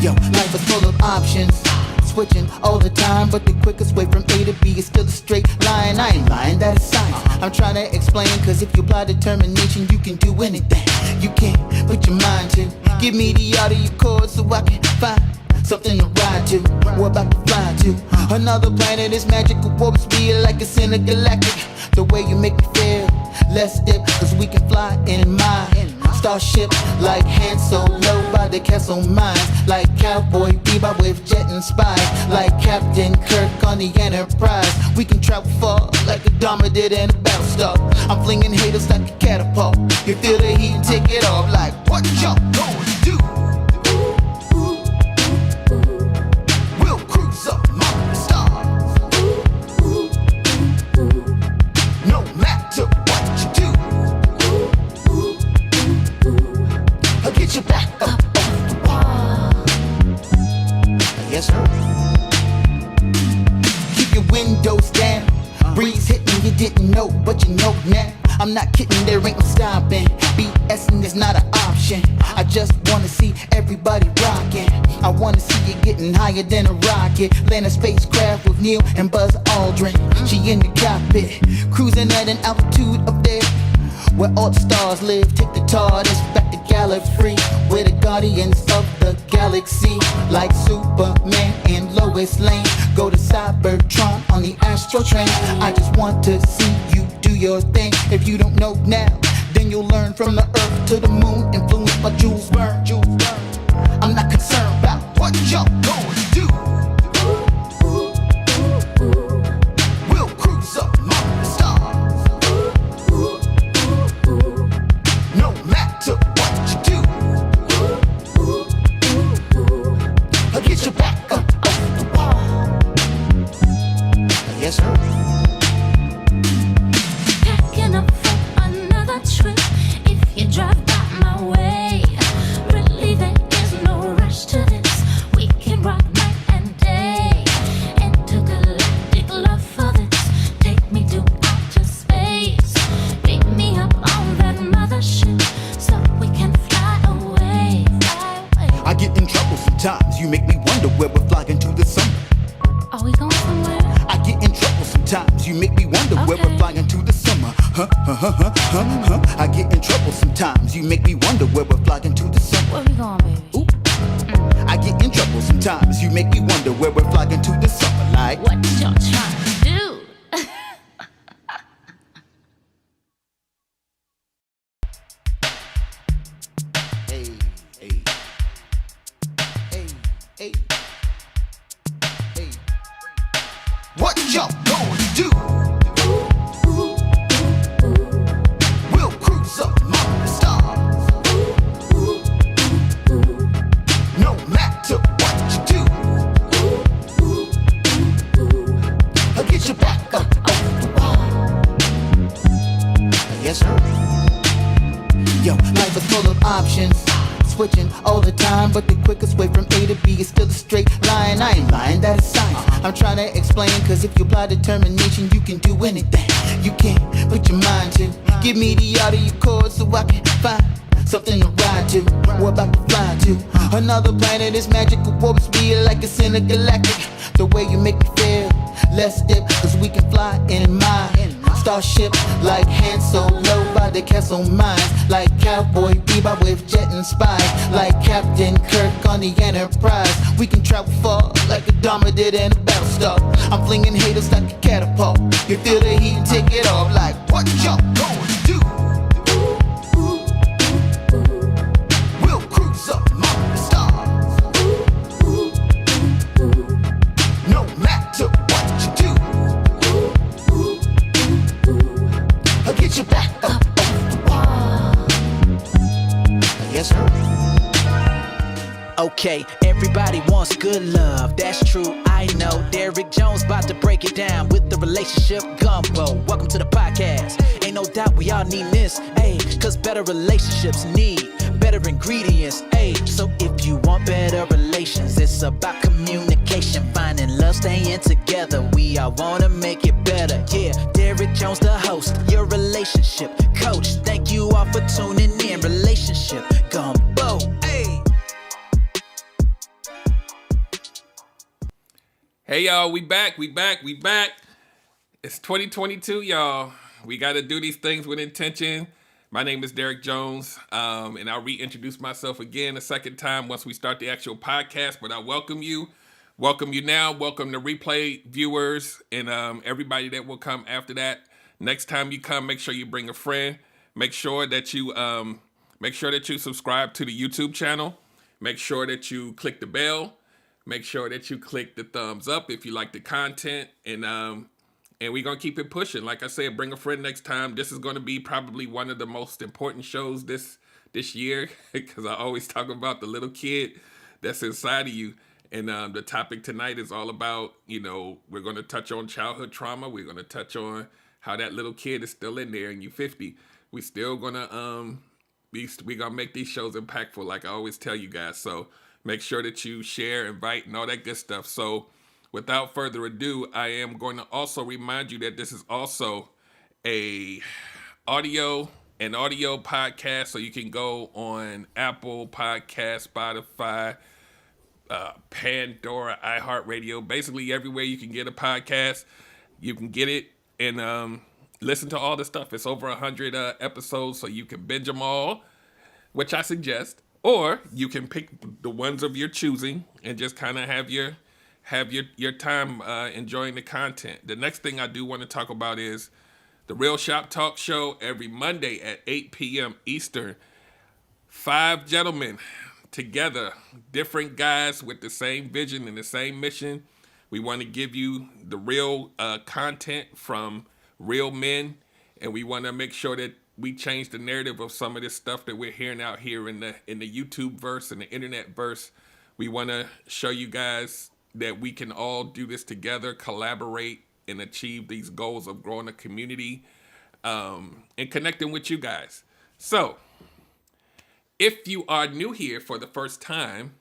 Yo, life is full of options, switching all the time, but the quickest way from A to B is still a straight line. I ain't lying, that is science. I'm trying to explain, cause if you apply determination, you can do anything you can put your mind to. Give me the audio chords so I can find something to ride to. We're about to fly to another planet. Is magical warp speed like it's intergalactic. The way you make me feel, let's dip, cause we can fly in my starship like Han Solo by the Castle Mines, like Cowboy Bebop with jet inspired, like Captain Kirk on the Enterprise. We can travel far like a Dharma did in a Battlestar. I'm flinging haters like a catapult. You feel the heat and take it off like what y'all gonna do? We'll cruise up among the stars. No matter what you do, I'll get you back up on the wall. Yes, sir. Keep your windows down. Breeze hitting you didn't know, but you know now. I'm not kidding, there ain't no stopping. BSing is not an option. I just wanna see everybody rocking. I wanna see you getting higher than a rocket. Land a spacecraft with Neil and Buzz Aldrin. She in the cockpit, cruising at an altitude up there where all the stars live. Take the TARDIS back to Gallifrey, we're the guardians of the galaxy. Like Superman and Lois Lane, go to Cybertron on the Astro train. I just want to see you do your thing. If you don't know now, then you'll learn. From the earth to the moon, influenced by Jules Verne. I'm not concerned about what y'all gonna do. We'll cruise up among the stars. No matter what you do, I'll get you back up on the wall. Yes, sir. Packing up for another trip. If you drive by my way, really there is no rush to this. We can rock night and day. Intergalactic love for this. Take me to outer space. Pick me up on that mothership so we can fly away, fly away. I get in trouble sometimes. You make me wonder where we're flying to the summer. Are we going somewhere? I get in trouble sometimes. You make me wonder where we're Okay. flying to the summer. I get in trouble sometimes. You make me wonder where we're flying to the summer. Where we going, baby? Ooh. I get in trouble sometimes. You make me wonder where we're flying to the summer. Like What y'all trying to do? hey, hey, hey, hey, hey. What y'all gonna do? We'll cruise up among the stars. No matter what you do, I'll get you back up on the wall. Yes, sir. Yo, life is full of options, switching all the time, but the quickest way from A to B is still a straight line. I ain't lying, that is science. I'm trying to explain, cause if you apply determination, you can do anything you can put your mind to. Give me the audio chords so I can find something to ride to. We're about to fly to another planet. Is magical warp speed like it's intergalactic. The way you make me feel, let's dip, cause we can fly in my starship like Han Solo by the Castle Mines, like Cowboy Bebop with jet inspired, like Captain Kirk on the Enterprise. We can travel far like a Dharma did in a Battlestar. I'm flinging haters like a catapult. You feel the heat and take it off like what y'all gonna do? We'll cruise up among the stars. No matter what you do, I'll get you back up on the wall. Yes, sir. Okay, everybody wants good love, that's true, I know. Derrick Jones about to break it down with the relationship gumbo. Welcome to the podcast. Ain't no doubt we all need this, ayy, cause better relationships need better ingredients, ayy. So if you want better relations, it's about communication, finding love, staying together. We all wanna make it better, yeah. Derrick Jones, the host, your relationship coach. Thank you all for tuning in. Relationship gumbo, ayy. Hey y'all, we back. It's 2022, y'all. We got to do these things with intention. My name is Derek Jones, and I'll reintroduce myself again a second time once we start the actual podcast. But I welcome you now, welcome the replay viewers, and everybody that will come after that. Next time you come, make sure you bring a friend. Make sure that you subscribe to the YouTube channel. Make sure that you click the bell. Make sure that you click the thumbs up if you like the content, and we're gonna keep it pushing. Like I said, bring a friend next time. This is gonna be probably one of the most important shows this year because I always talk about the little kid that's inside of you. And the topic tonight is all about, we're gonna touch on childhood trauma. We're gonna touch on how that little kid is still in there, and you 50. We still gonna we gonna make these shows impactful, like I always tell you guys. So make sure that you share, invite, and all that good stuff. So without further ado, I am going to also remind you that this is also an audio podcast. So you can go on Apple Podcast, Spotify, Pandora, iHeartRadio, basically everywhere you can get a podcast. You can get it and listen to all the stuff. It's over 100 episodes, so you can binge them all, which I suggest. Or you can pick the ones of your choosing and just kind of have your time enjoying the content. The next thing I do want to talk about is the Real Shop Talk Show every Monday at 8 p.m. Eastern. 5 gentlemen together, different guys with the same vision and the same mission. We want to give you the real content from real men, and we want to make sure that we change the narrative of some of this stuff that we're hearing out here in the YouTube verse and the internet verse. We want to show you guys that we can all do this together, collaborate, and achieve these goals of growing a community and connecting with you guys. So, if you are new here for the first time,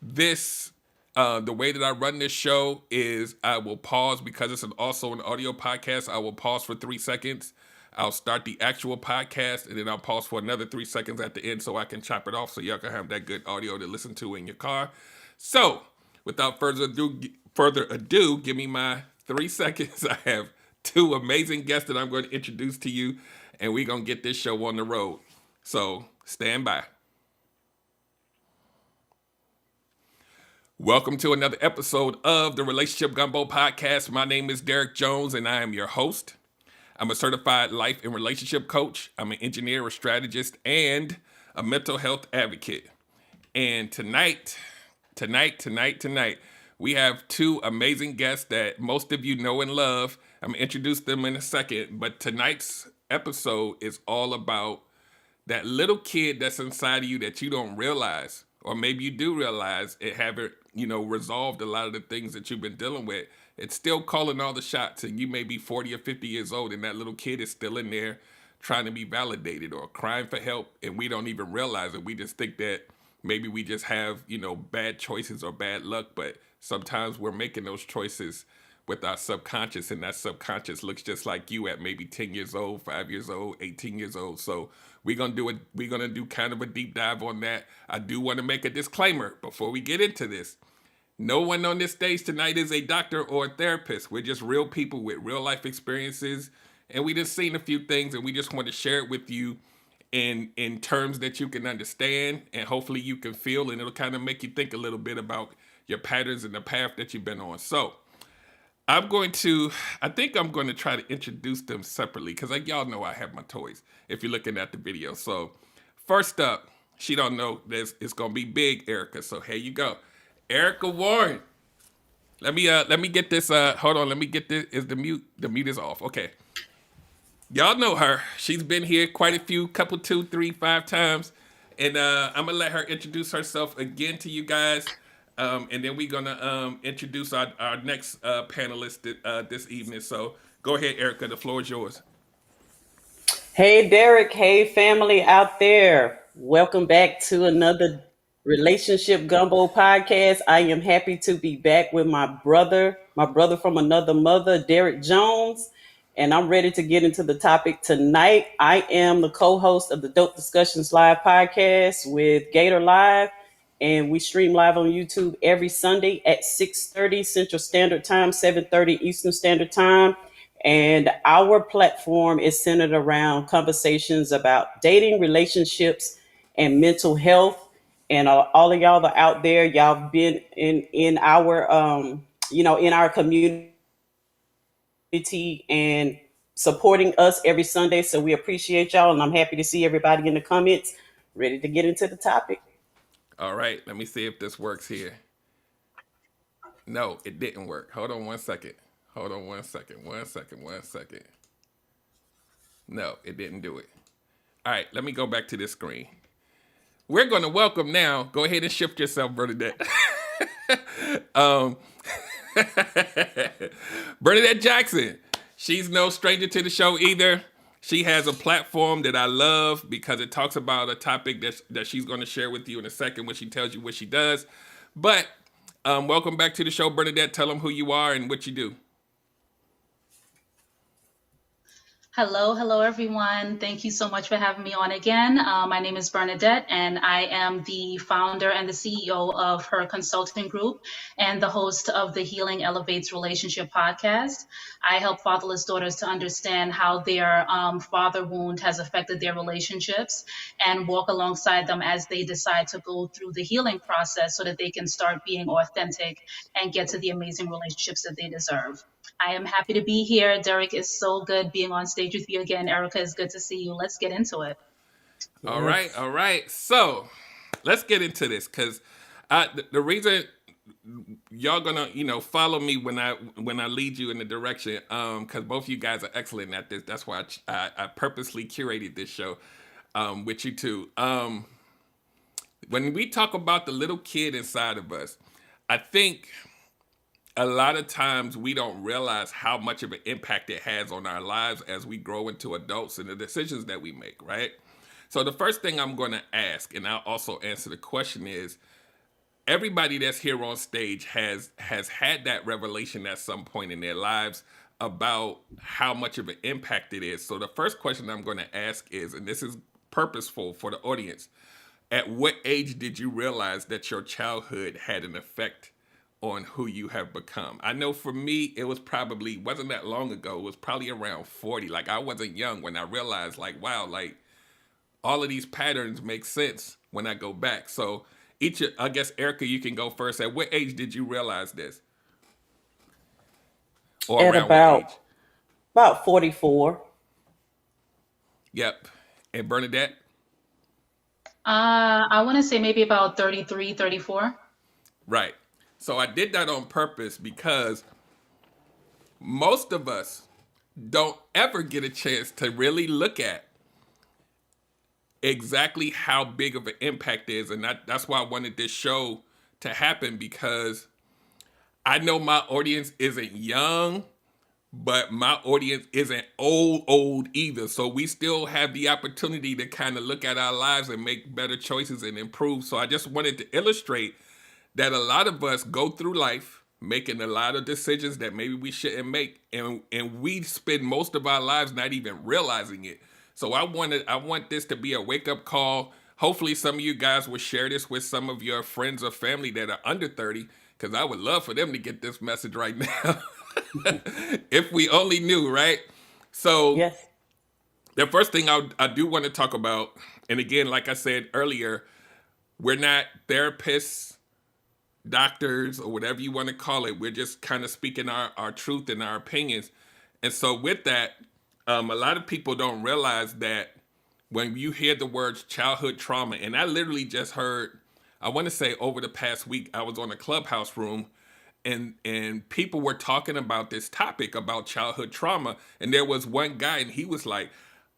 the way that I run this show is I will pause because it's also an audio podcast. I will pause for 3 seconds. I'll start the actual podcast, and then I'll pause for another 3 seconds at the end so I can chop it off so y'all can have that good audio to listen to in your car. So, without further ado, give me my 3 seconds. I have 2 amazing guests that I'm going to introduce to you, and we're going to get this show on the road. So, stand by. Welcome to another episode of the Relationship Gumbo Podcast. My name is Derek Jones, and I am your host. I'm a certified life and relationship coach. I'm an engineer, a strategist, and a mental health advocate. And tonight, we have 2 amazing guests that most of you know and love. I'm going to introduce them in a second, but tonight's episode is all about that little kid that's inside of you that you don't realize, or maybe you do realize it haven't, resolved a lot of the things that you've been dealing with. It's still calling all the shots, and you may be 40 or 50 years old, and that little kid is still in there trying to be validated or crying for help, and we don't even realize it. We just think that maybe we just have, bad choices or bad luck, but sometimes we're making those choices with our subconscious, and that subconscious looks just like you at maybe 10 years old, 5 years old, 18 years old. So we're gonna do kind of a deep dive on that. I do want to make a disclaimer before we get into this. No one on this stage tonight is a doctor or a therapist. We're just real people with real life experiences, and we just seen a few things, and we just want to share it with you in terms that you can understand, and hopefully you can feel, and it'll kind of make you think a little bit about your patterns and the path that you've been on. So I think I'm going to try to introduce them separately because y'all know I have my toys if you're looking at the video. So first up, she don't know this, it's going to be big, Erica. So here you go. Erica Warren. Let me get this, hold on, let me get this, the mute is off. Okay. Y'all know her. She's been here quite a few, 2, 3, 5 times. And I'm going to let her introduce herself again to you guys. And then we're going to introduce our next panelist this evening. So go ahead, Erica. The floor is yours. Hey, Derek. Hey, family out there. Welcome back to another Relationship Gumbo podcast. I am happy to be back with my brother from another mother, Derek Jones. And I'm ready to get into the topic tonight. I am the co-host of the Dope Discussions Live podcast with Gator Live. and we stream live on YouTube every Sunday at 6:30 Central Standard Time, 7:30 Eastern Standard Time. And our platform is centered around conversations about dating, relationships, and mental health. And all of y'all are out there. Y'all been in our in our community and supporting us every Sunday. So we appreciate y'all, and I'm happy to see everybody in the comments ready to get into the topic. All right, let me see if this works here. No, it didn't work. Hold on one second. Hold on one second. One second. One second. No, it didn't do it. All right, let me go back to this screen. We're going to welcome now. Go ahead and shift yourself, Bernadette. um, Bernadette Jackson. She's no stranger to the show either. She has a platform that I love because it talks about a topic that she's going to share with you in a second when she tells you what she does. But welcome back to the show, Bernadette. Tell them who you are and what you do. Hello, everyone. Thank you so much for having me on again. My name is Bernadette, and I am the founder and the CEO of Her Consulting Group and the host of the Healing Elevates Relationship podcast. I help fatherless daughters to understand how their father wound has affected their relationships and walk alongside them as they decide to go through the healing process so that they can start being authentic and get to the amazing relationships that they deserve. I am happy to be here. Derek, is so good being on stage with you again. Erica, it's good to see you. Let's get into it. All right. So let's get into this because the reason y'all gonna follow me when I lead you in the direction because both of you guys are excellent at this. That's why I purposely curated this show with you two. When we talk about the little kid inside of us, I think a lot of times we don't realize how much of an impact it has on our lives as we grow into adults and the decisions that we make, right? So the first thing I'm going to ask, and I'll also answer the question, is everybody that's here on stage has had that revelation at some point in their lives about how much of an impact it is. So the first question I'm going to ask is, and this is purposeful for the audience, at what age did you realize that your childhood had an effect on who you have become? I know for me, it wasn't that long ago. It was probably around 40. Like I wasn't young when I realized wow, all of these patterns make sense when I go back. So I guess Erica, you can go first. At what age did you realize this? Or At around what age? about 44. Yep. And Bernadette? I want to say maybe about 33, 34. Right. So I did that on purpose because most of us don't ever get a chance to really look at exactly how big of an impact it is. And that's why I wanted this show to happen, because I know my audience isn't young, but my audience isn't old either. So we still have the opportunity to kind of look at our lives and make better choices and improve. So I just wanted to illustrate that a lot of us go through life making a lot of decisions that maybe we shouldn't make, and we spend most of our lives not even realizing it. So I want this to be a wake-up call. Hopefully some of you guys will share this with some of your friends or family that are under 30, because I would love for them to get this message right now. If we only knew, right? So Yes. the first thing I do want to talk about, and again, like I said earlier, we're not therapists, doctors, or whatever you want to call it. We're just kind of speaking our truth and our opinions. And so with that, a lot of people don't realize that when you hear the words childhood trauma, and I literally just heard, I want to say over the past week, I was on a Clubhouse room and people were talking about this topic about childhood trauma. And there was one guy and he was like,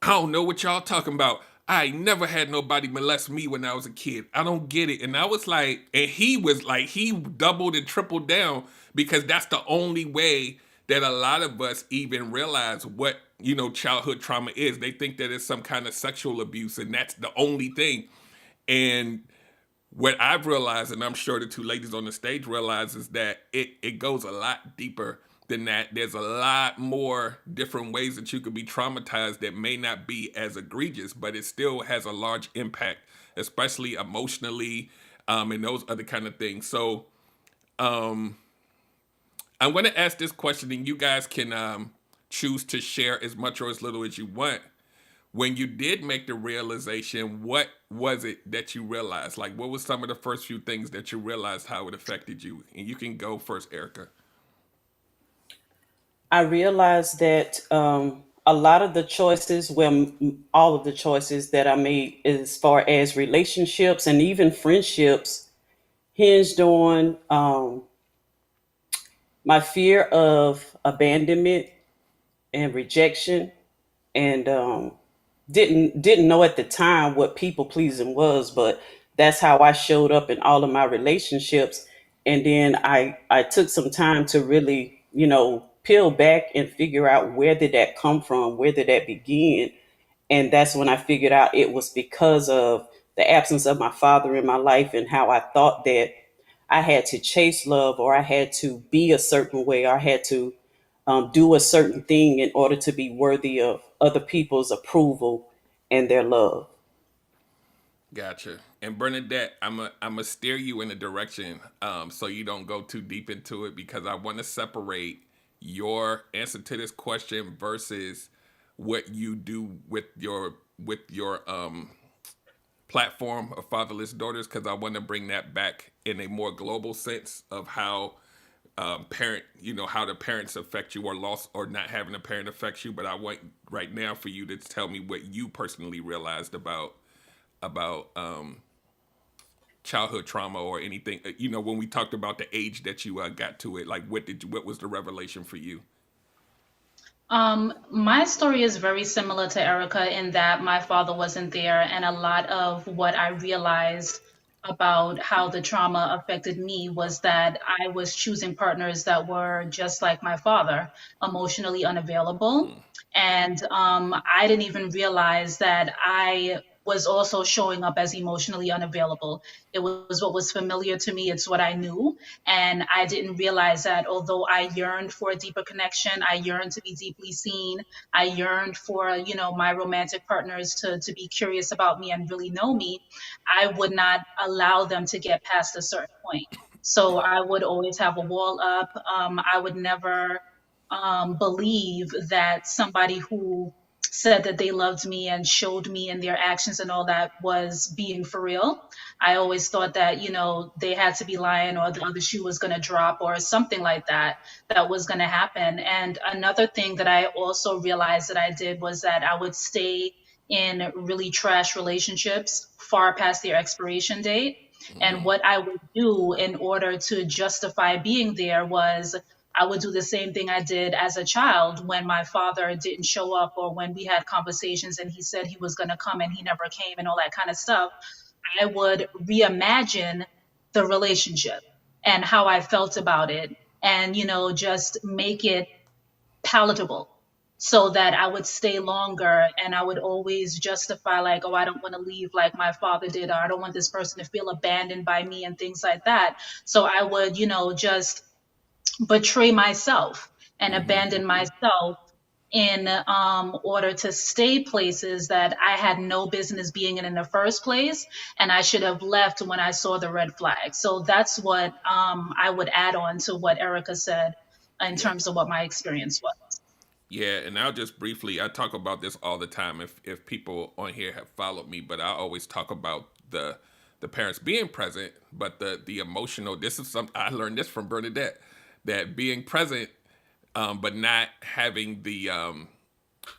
I don't know what y'all talking about. I never had nobody molest me when I was a kid. I don't get it. And I was like, and he was like, he doubled and tripled down, because that's the only way that a lot of us even realize what, childhood trauma is. They think that it's some kind of sexual abuse, and that's the only thing. And what I've realized, and I'm sure the two ladies on the stage realize, is that it goes a lot deeper than that. There's a lot more different ways that you could be traumatized that may not be as egregious, but it still has a large impact, especially emotionally, and those other kind of things. So um, I'm going to ask this question, and you guys can choose to share as much or as little as you want. When you did make the realization, what was it that you realized? Like, what was some of the first few things that you realized how it affected you? And you can go first, Erica. I realized that a lot of the choices, well, all of the choices that I made as far as relationships and even friendships, hinged on my fear of abandonment and rejection, and didn't know at the time what people pleasing was, but that's how I showed up in all of my relationships. And then I took some time to really, peel back and figure out, where did that come from? Where did that begin? And that's when I figured out it was because of the absence of my father in my life, and how I thought that I had to chase love, or I had to be a certain way, or I had to do a certain thing in order to be worthy of other people's approval and their love. Gotcha. And Bernadette, I'm a steer you in a direction so you don't go too deep into it, because I want to separate your answer to this question versus what you do with your platform of Fatherless Daughters, because I want to bring that back in a more global sense of how how the parents affect you, or loss, or not having a parent affects you. But I want right now for you to tell me what you personally realized about childhood trauma, or anything. When we talked about the age that you got to it, like what was the revelation for you? My story is very similar to Erica in that my father wasn't there, and a lot of what I realized about how the trauma affected me was that I was choosing partners that were just like my father, emotionally unavailable. And I didn't even realize that I was also showing up as emotionally unavailable. It was what was familiar to me, it's what I knew. And I didn't realize that although I yearned for a deeper connection, I yearned to be deeply seen, I yearned for, my romantic partners to be curious about me and really know me, I would not allow them to get past a certain point. So I would always have a wall up. I would never believe that somebody who said that they loved me and showed me in their actions and all that was being for real. I always thought that, they had to be lying, or the other shoe was going to drop, or something like that was going to happen. And another thing that I also realized that I did was that I would stay in really trash relationships far past their expiration date. And what I would do in order to justify being there was I would do the same thing I did as a child when my father didn't show up, or when we had conversations and he said he was going to come and he never came and all that kind of stuff. I would reimagine the relationship and how I felt about it, and, just make it palatable so that I would stay longer, and I would always justify, like, oh, I don't want to leave like my father did, or I don't want this person to feel abandoned by me and things like that. So I would, just betray myself and abandon myself in order to stay places that I had no business being in the first place, and I should have left when I saw the red flag. So that's what I would add on to what Erica said in Yeah. terms of what my experience was. Yeah, and I'll just briefly, I talk about this all the time if people on here have followed me, but I always talk about the parents being present, but the emotional, this is some I learned this from Bernadette, that being present, but not having the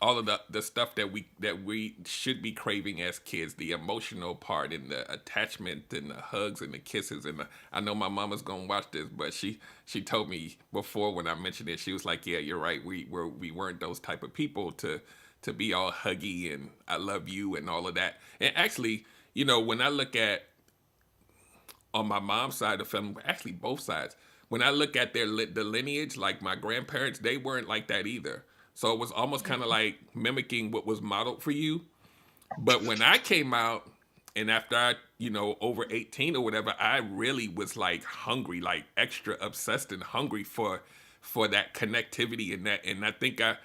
all of the stuff that we should be craving as kids, the emotional part and the attachment and the hugs and the kisses. And I know my mama's gonna watch this, but she told me before when I mentioned it, she was like, yeah, you're right, we weren't those type of people to be all huggy and I love you and all of that. And actually, when I look at on my mom's side of the family, actually both sides, when I look at the lineage, like my grandparents, they weren't like that either. So it was almost kind of like mimicking what was modeled for you. But when I came out, and after I, over 18 or whatever, I really was like hungry, like extra obsessed and hungry for that connectivity and that. And I think I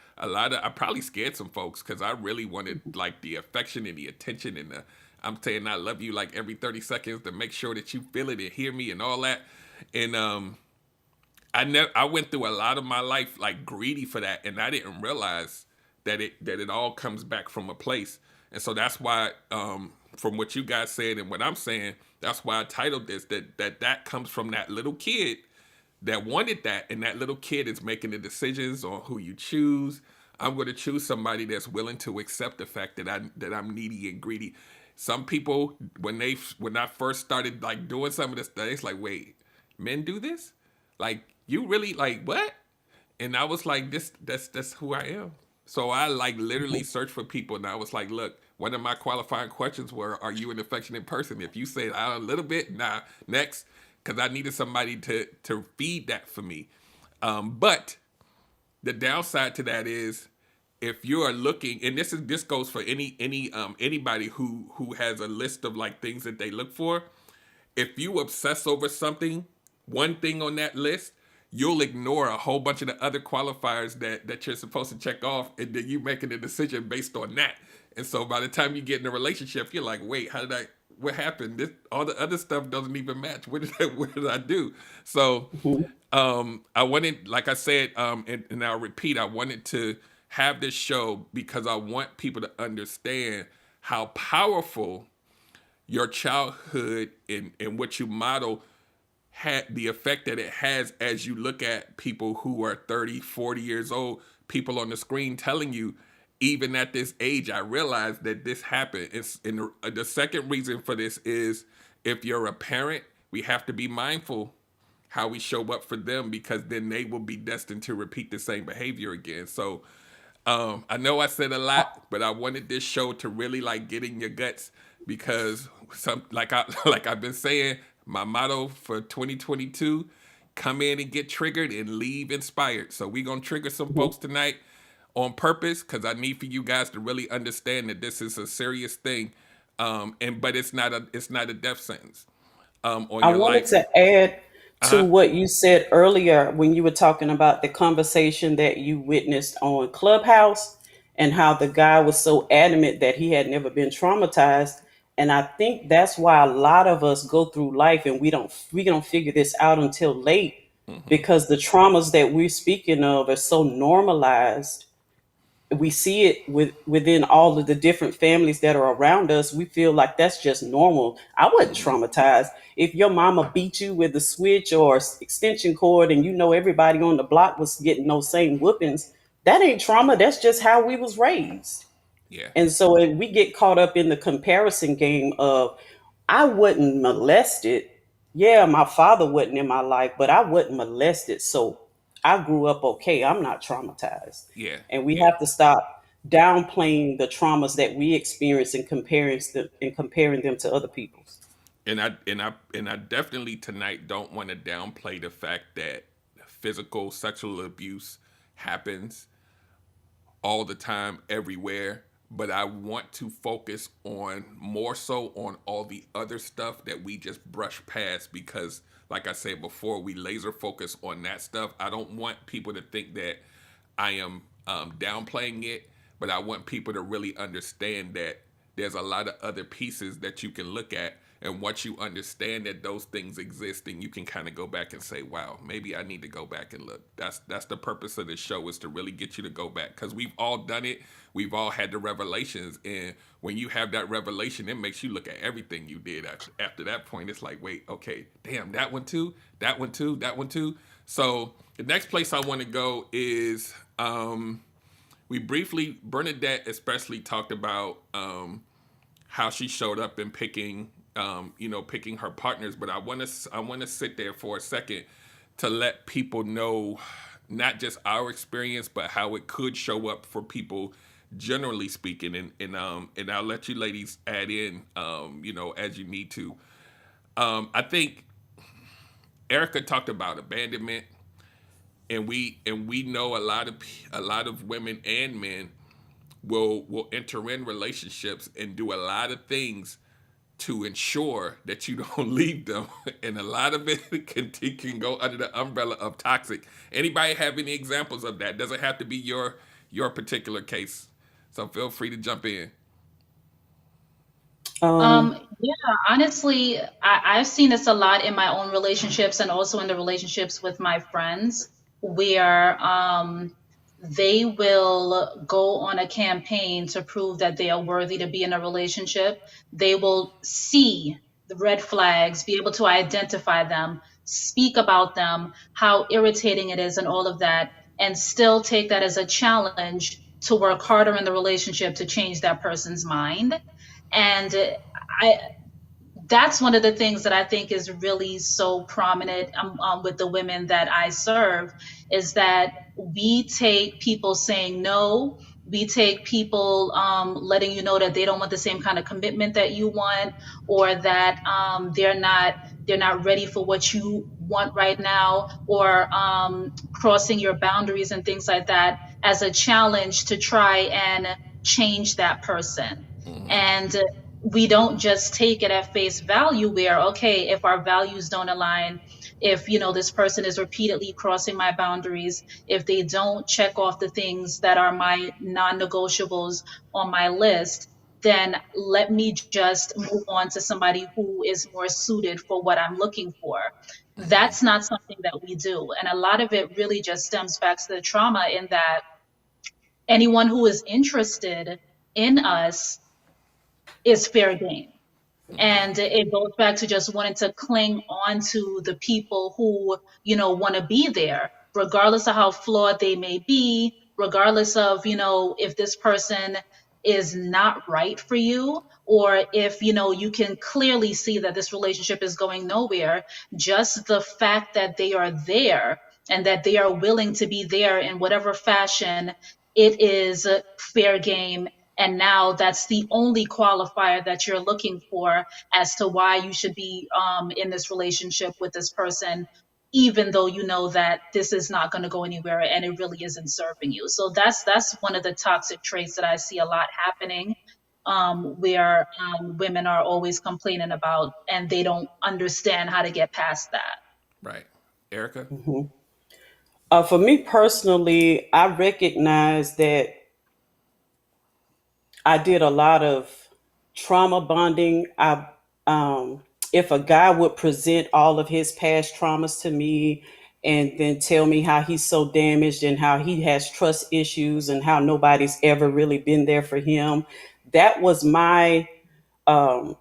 probably scared some folks because I really wanted like the affection and the attention and I'm saying I love you like every 30 seconds to make sure that you feel it and hear me and all that. And I went through a lot of my life like greedy for that, and I didn't realize that it all comes back from a place. And so that's why, from what you guys said and what I'm saying, that's why I titled this that comes from that little kid that wanted that, and that little kid is making the decisions on who you choose. I'm going to choose somebody that's willing to accept the fact that I'm needy and greedy. Some people, when I first started like doing some of this stuff, it's like, wait, men do this? Like, you really like what? And I was like, that's who I am. So I like literally searched for people, and I was like, look, one of my qualifying questions were, are you an affectionate person? If you say a little bit, nah, next, because I needed somebody to feed that for me. But the downside to that is, if you are looking, and this goes for anybody who has a list of like things that they look for. If you obsess over something, one thing on that list, you'll ignore a whole bunch of the other qualifiers that you're supposed to check off, and then you making a decision based on that. And so by the time you get in a relationship, you're like, wait, what happened? All the other stuff doesn't even match. What did I do? So I wanted, like I said, and I'll repeat, I wanted to have this show because I want people to understand how powerful your childhood and what you model had the effect that it has as you look at people who are 30, 40 years old, people on the screen telling you, even at this age, I realized that this happened. And the second reason for this is, if you're a parent, we have to be mindful how we show up for them, because then they will be destined to repeat the same behavior again. So I know I said a lot, but I wanted this show to really like get in your guts, because like I've been saying, my motto for 2022: come in and get triggered and leave inspired. So we're gonna trigger some folks tonight on purpose, because I need for you guys to really understand that this is a serious thing, but it's not a death sentence on I your wanted life. to add to Uh-huh. what you said earlier when you were talking about the conversation that you witnessed on Clubhouse and how the guy was so adamant that he had never been traumatized. And I think that's why a lot of us go through life and we don't figure this out until late, Mm-hmm. because the traumas that we're speaking of are so normalized. We see it within all of the different families that are around us. We feel like that's just normal. I wasn't Mm-hmm. traumatized. If your mama beat you with a switch or extension cord, and you know everybody on the block was getting those same whoopings, that ain't trauma. That's just how we was raised. Yeah. And so we get caught up in the comparison game of, I wasn't molested. Yeah, my father wasn't in my life, but I wasn't molested. So I grew up okay. I'm not traumatized. Yeah. And we Yeah. have to stop downplaying the traumas that we experience and comparing them to other people's. And I definitely tonight don't want to downplay the fact that physical sexual abuse happens all the time, everywhere. But I want to focus on more so on all the other stuff that we just brush past, because, like I said before, we laser focus on that stuff. I don't want people to think that I am downplaying it, but I want people to really understand that there's a lot of other pieces that you can look at. And once you understand that those things exist, then you can kind of go back and say, wow, maybe I need to go back and look. That's the purpose of this show, is to really get you to go back, because we've all done it. We've all had the revelations. And when you have that revelation, it makes you look at everything you did. After that point, it's like, wait, okay, damn, that one too, that one too, that one too. So the next place I want to go is, we briefly, Bernadette especially talked about how she showed up in picking picking her partners. But I want to sit there for a second to let people know not just our experience, but how it could show up for people generally speaking. And I'll let you ladies add in as you need to. I think Erica talked about abandonment, and we know a lot of women and men will enter in relationships and do a lot of things to ensure that you don't leave them. And a lot of it can go under the umbrella of toxic. Anybody have any examples of that? Doesn't have to be your particular case. So feel free to jump in. Yeah, honestly, I've seen this a lot in my own relationships and also in the relationships with my friends, where they will go on a campaign to prove that they are worthy to be in a relationship. They will see the red flags, be able to identify them, speak about them, how irritating it is, and all of that, and still take that as a challenge to work harder in the relationship to change that person's mind. And I that's one of the things that I think is really so prominent with the women that I serve is that we take people saying no. We take people letting you know that they don't want the same kind of commitment that you want, or that they're not ready for what you want right now, or crossing your boundaries and things like that as a challenge to try and change that person. And we don't just take it at face value where, okay, if our values don't align, if this person is repeatedly crossing my boundaries, if they don't check off the things that are my non-negotiables on my list, then let me just move on to somebody who is more suited for what I'm looking for. That's not something that we do, and a lot of it really just stems back to the trauma, in that anyone who is interested in us is fair game. And it goes back to just wanting to cling on to the people who want to be there, regardless of how flawed they may be, regardless of if this person is not right for you, or if you can clearly see that this relationship is going nowhere. Just the fact that they are there and that they are willing to be there in whatever fashion, it is fair game. And now that's the only qualifier that you're looking for as to why you should be in this relationship with this person, even though you know that this is not going to go anywhere and it really isn't serving you. So that's one of the toxic traits that I see a lot happening, where women are always complaining about, and they don't understand how to get past that. Right. Erica? For me personally, I recognize that I did a lot of trauma bonding. If a guy would present all of his past traumas to me and then tell me how he's so damaged and how he has trust issues and how nobody's ever really been there for him, that was my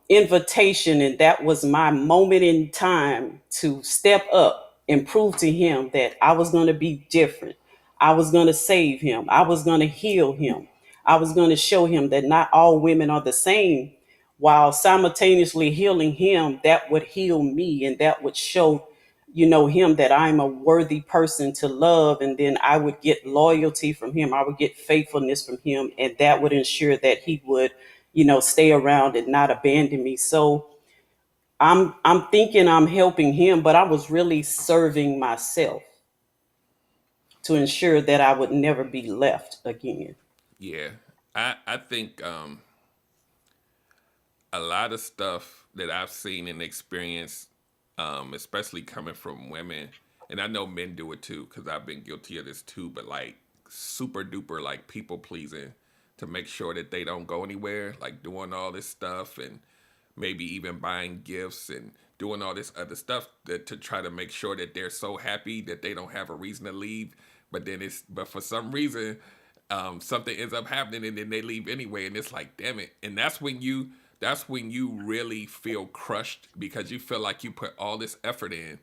invitation, and that was my moment in time to step up and prove to him that I was going to be different. I was going to save him. I was going to heal him. I was going to show him that not all women are the same, while simultaneously healing him. That would heal me, and that would show him that I'm a worthy person to love. And then I would get loyalty from him. I would get faithfulness from him, and that would ensure that he would stay around and not abandon me. So I'm thinking I'm helping him, but I was really serving myself to ensure that I would never be left again. Yeah. I think a lot of stuff that I've seen and experienced, especially coming from women, and I know men do it too, because I've been guilty of this too, but like super duper like people pleasing to make sure that they don't go anywhere, like doing all this stuff and maybe even buying gifts and doing all this other stuff to try to make sure that they're so happy that they don't have a reason to leave. But for some reason, something ends up happening and then they leave anyway, and it's like, damn it. And that's when you really feel crushed, because you feel like you put all this effort in,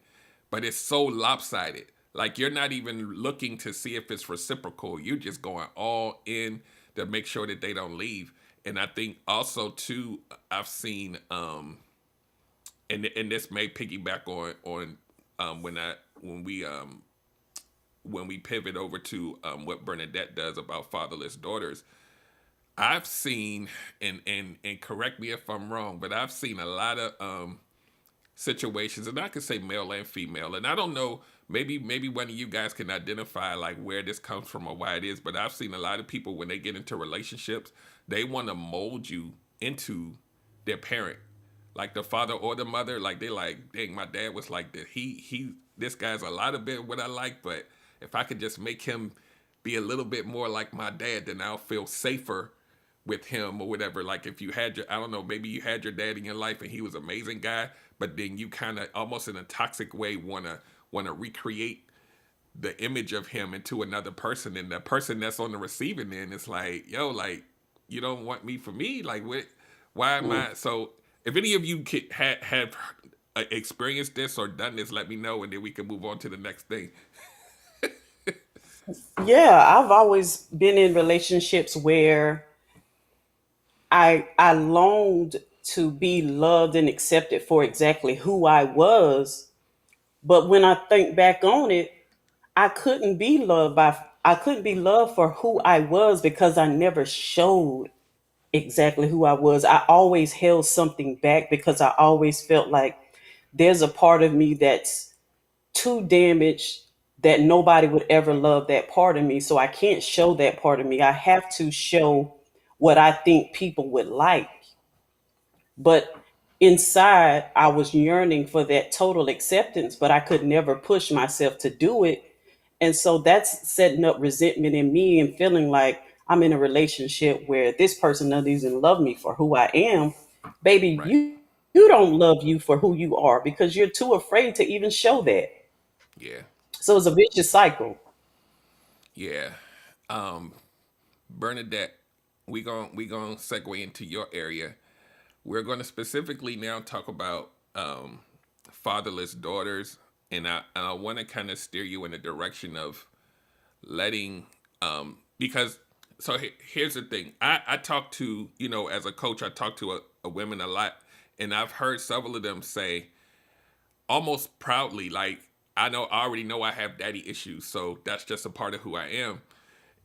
but it's so lopsided. Like you're not even looking to see if it's reciprocal. You're just going all in to make sure that they don't leave. And I think also too, I've seen and this may piggyback on when we pivot over to what Bernadette does about fatherless daughters. I've seen, and correct me if I'm wrong, but I've seen a lot of situations, and I could say male and female, and I don't know, maybe one of you guys can identify like where this comes from or why it is, but I've seen a lot of people when they get into relationships, they want to mold you into their parent, like the father or the mother. Like they like, dang, my dad was like that. This guy's a lot of bit what I like, but if I could just make him be a little bit more like my dad, then I'll feel safer with him or whatever. Like if you had your, I don't know, maybe you had your dad in your life and he was an amazing guy, but then you kind of almost in a toxic way wanna recreate the image of him into another person, and the person that's on the receiving end is like, yo, like you don't want me for me, like what? Why am I? So if any of you have experienced this or done this, let me know, and then we can move on to the next thing. Yeah, I've always been in relationships where I longed to be loved and accepted for exactly who I was. But when I think back on it, I couldn't be loved for who I was because I never showed exactly who I was. I always held something back because I always felt like there's a part of me that's too damaged that nobody would ever love that part of me. So I can't show that part of me. I have to show what I think people would like. But inside, I was yearning for that total acceptance, but I could never push myself to do it. And so that's setting up resentment in me and feeling like I'm in a relationship where this person doesn't even love me for who I am. Baby, Right. you don't love you for who you are because you're too afraid to even show that. Yeah. So it's a vicious cycle. Yeah. Um, Bernadette, we gonna segue into your area. We're gonna specifically now talk about fatherless daughters, and I want to kind of steer you in the direction of letting because here's the thing. I talk to, as a coach, I talk to a women a lot, and I've heard several of them say almost proudly, like, I already know I have daddy issues, so that's just a part of who I am.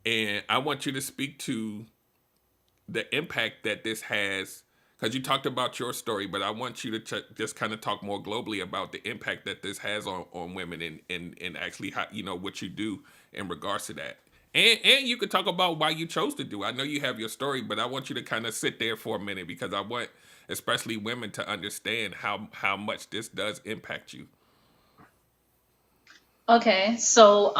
And I want you to speak to the impact that this has, because you talked about your story, but I want you to just kind of talk more globally about the impact that this has on women, and actually how, what you do in regards to that. And you could talk about why you chose to do. I know you have your story, but I want you to kind of sit there for a minute, because I want especially women to understand how much this does impact you. Okay, so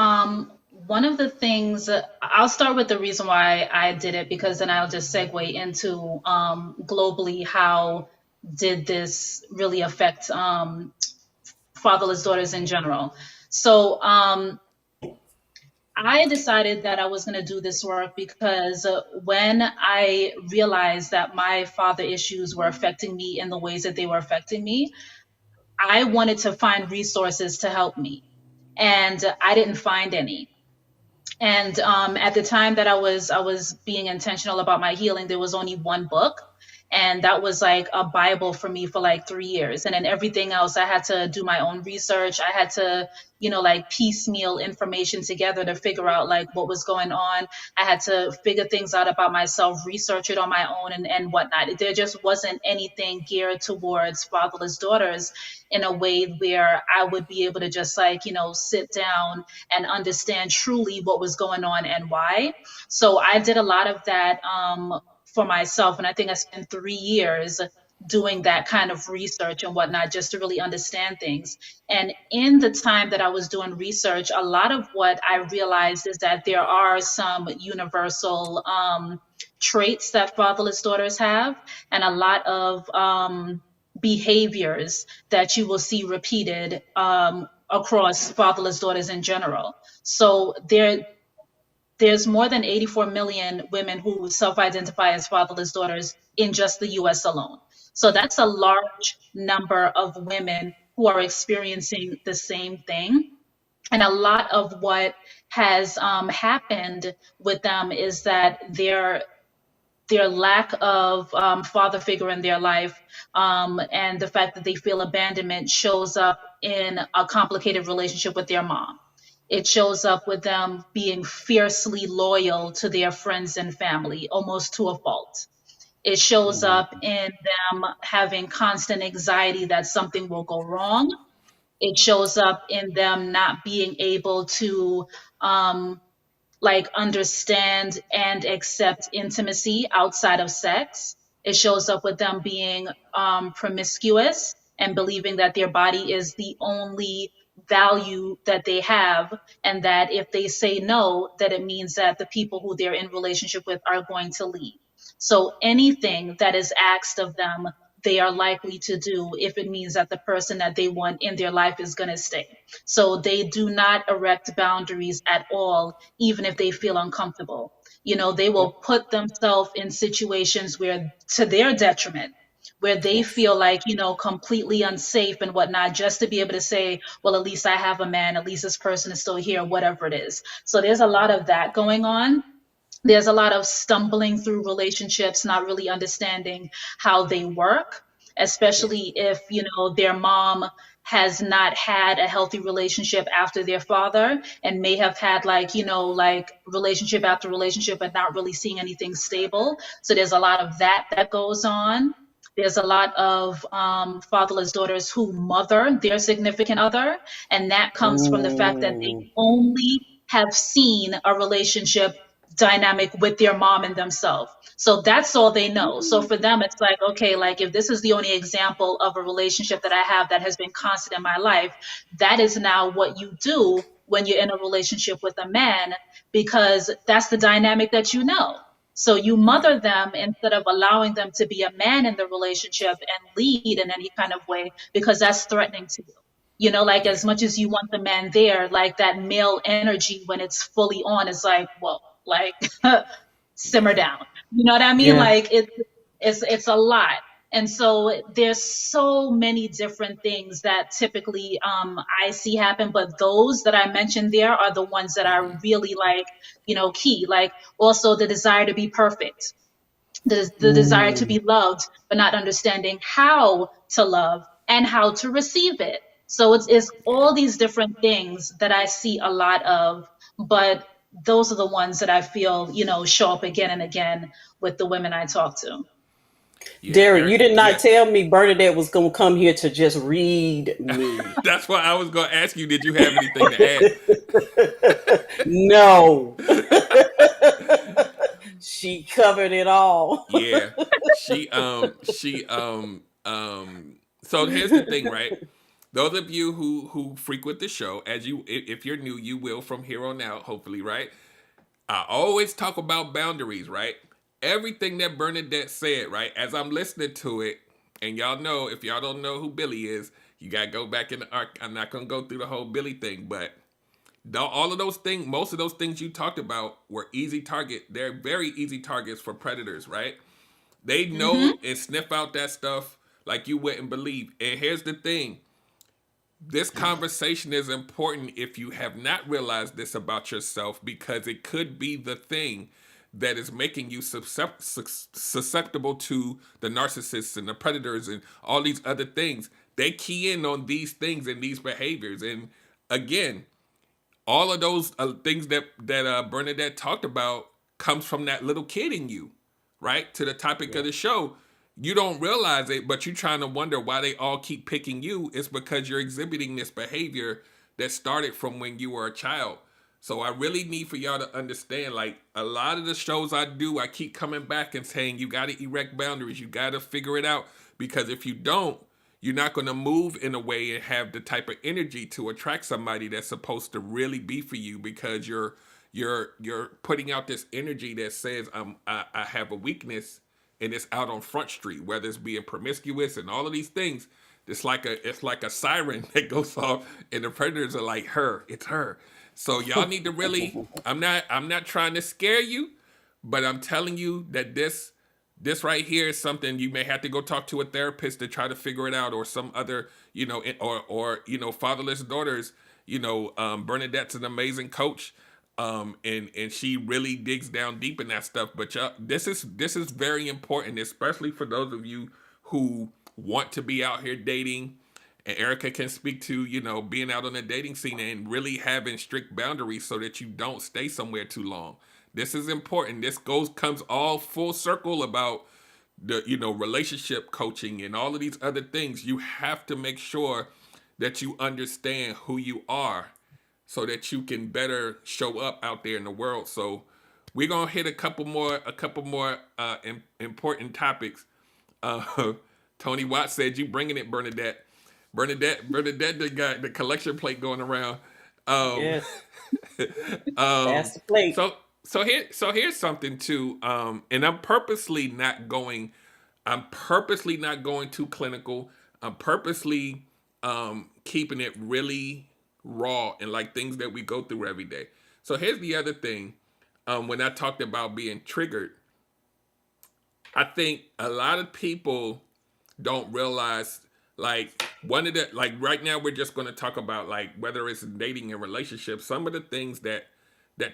one of the things I'll start with the reason why I did it, because then I'll just segue into globally how did this really affect fatherless daughters in general. So I decided that I was going to do this work because when I realized that my father issues were affecting me in the ways that they were affecting me, I wanted to find resources to help me. And I didn't find any. And at the time that I was being intentional about my healing, there was only one book, and that was like a Bible for me for like 3 years. And then everything else, I had to do my own research. I had to, like piecemeal information together to figure out like what was going on. I had to figure things out about myself, research it on my own, and whatnot. There just wasn't anything geared towards fatherless daughters in a way where I would be able to just like, sit down and understand truly what was going on and why. So I did a lot of that for myself. And I think I spent 3 years doing that kind of research and whatnot, just to really understand things. And in the time that I was doing research, a lot of what I realized is that there are some universal traits that fatherless daughters have, and a lot of behaviors that you will see repeated across fatherless daughters in general. So there's more than 84 million women who self-identify as fatherless daughters in just the US alone. So that's a large number of women who are experiencing the same thing. And a lot of what has happened with them is that their lack of father figure in their life, and the fact that they feel abandonment shows up in a complicated relationship with their mom. It shows up with them being fiercely loyal to their friends and family, almost to a fault. It shows up in them having constant anxiety that something will go wrong. It shows up in them not being able to like understand and accept intimacy outside of sex. It shows up with them being promiscuous and believing that their body is the only value that they have, and that if they say no, that it means that the people who they're in relationship with are going to leave. So anything that is asked of them, they are likely to do if it means that the person that they want in their life is going to stay. So they do not erect boundaries at all, even if they feel uncomfortable. They will put themselves in situations where, to their detriment, where they Yes. feel like, completely unsafe and whatnot, just to be able to say, well, at least I have a man, at least this person is still here, whatever it is. So there's a lot of that going on. There's a lot of stumbling through relationships, not really understanding how they work, especially if, their mom has not had a healthy relationship after their father and may have had like relationship after relationship, but not really seeing anything stable. So there's a lot of that goes on. There's a lot of fatherless daughters who mother their significant other, and that comes from the fact that they Mm. only have seen a relationship dynamic with their mom and themselves. So that's all they know. So for them, it's like, okay, like if this is the only example of a relationship that I have that has been constant in my life, that is now what you do when you're in a relationship with a man, because that's the dynamic that you know. So you mother them instead of allowing them to be a man in the relationship and lead in any kind of way, because that's threatening to you. Like Yeah. as much as you want the man there, like that male energy when it's fully on is like, well, like simmer Yeah. down. You know what I mean? Yeah. Like it's a lot. And so there's so many different things that typically I see happen, but those that I mentioned there are the ones that are really like, key. Like also the desire to be perfect, the desire to Mm. be loved, but not understanding how to love and how to receive it. So it's all these different things that I see a lot of, but those are the ones that I feel, show up again and again with the women I talk to. Yeah, Derek, Eric. you did not Yeah. tell me Bernadette was going to come here to just read me. That's why I was gonna ask you, did you have anything to No. add? She covered it all. Yeah. So here's the thing, right? Those of you who frequent the show, as you if you're new, you will from here on out, hopefully, right? I always talk about boundaries, right? Everything that Bernadette said, right? As I'm listening to it, and y'all know, if y'all don't know who Billy is, you gotta go back in the arc. I'm not gonna go through the whole Billy thing, but all of those things, most of those things you talked about were easy target. They're very easy targets for predators, right? They Hmm. know and sniff out that stuff like you wouldn't believe. And here's the thing. This conversation is important if you have not realized this about yourself, because it could be the thing that is making you susceptible to the narcissists and the predators and all these other things. They key in on these things and these behaviors. And again, all of those things that Bernadette talked about comes from that little kid in you, right? To the topic of the show, you don't realize it, but you're trying to wonder why they all keep picking you. It's because you're exhibiting this behavior that started from when you were a child. So I really need for y'all to understand, like a lot of the shows I do, I keep coming back and saying you got to erect boundaries. You got to figure it out, because if you don't, you're not going to move in a way and have the type of energy to attract somebody that's supposed to really be for you, because you're putting out this energy that says I have a weakness, and it's out on Front Street, whether it's being promiscuous and all of these things. It's like a siren that goes off, and the predators are like, it's her. So y'all need to really. I'm not trying to scare you, but I'm telling you that this right here is something you may have to go talk to a therapist to try to figure it out, or some other, or fatherless daughters. Bernadette's an amazing coach, and she really digs down deep in that stuff. But y'all, this is very important, especially for those of you who want to be out here dating. And Erica can speak to, being out on the dating scene and really having strict boundaries so that you don't stay somewhere too long. This is important. This comes all full circle about the, relationship coaching and all of these other things. You have to make sure that you understand who you are so that you can better show up out there in the world. So we're gonna hit a couple more important topics. Uh, Tony Watts said, "You bringing it, Bernadette." Bernadette got the collection plate going around. Um, Yes. um, Pass the plate. so here's something too, and I'm purposely not going too clinical. I'm purposely keeping it really raw and like things that we go through every day. So here's the other thing. When I talked about being triggered, I think a lot of people don't realize, like, one of the, like, right now we're just going to talk about, like, whether it's dating and relationships, some of the things that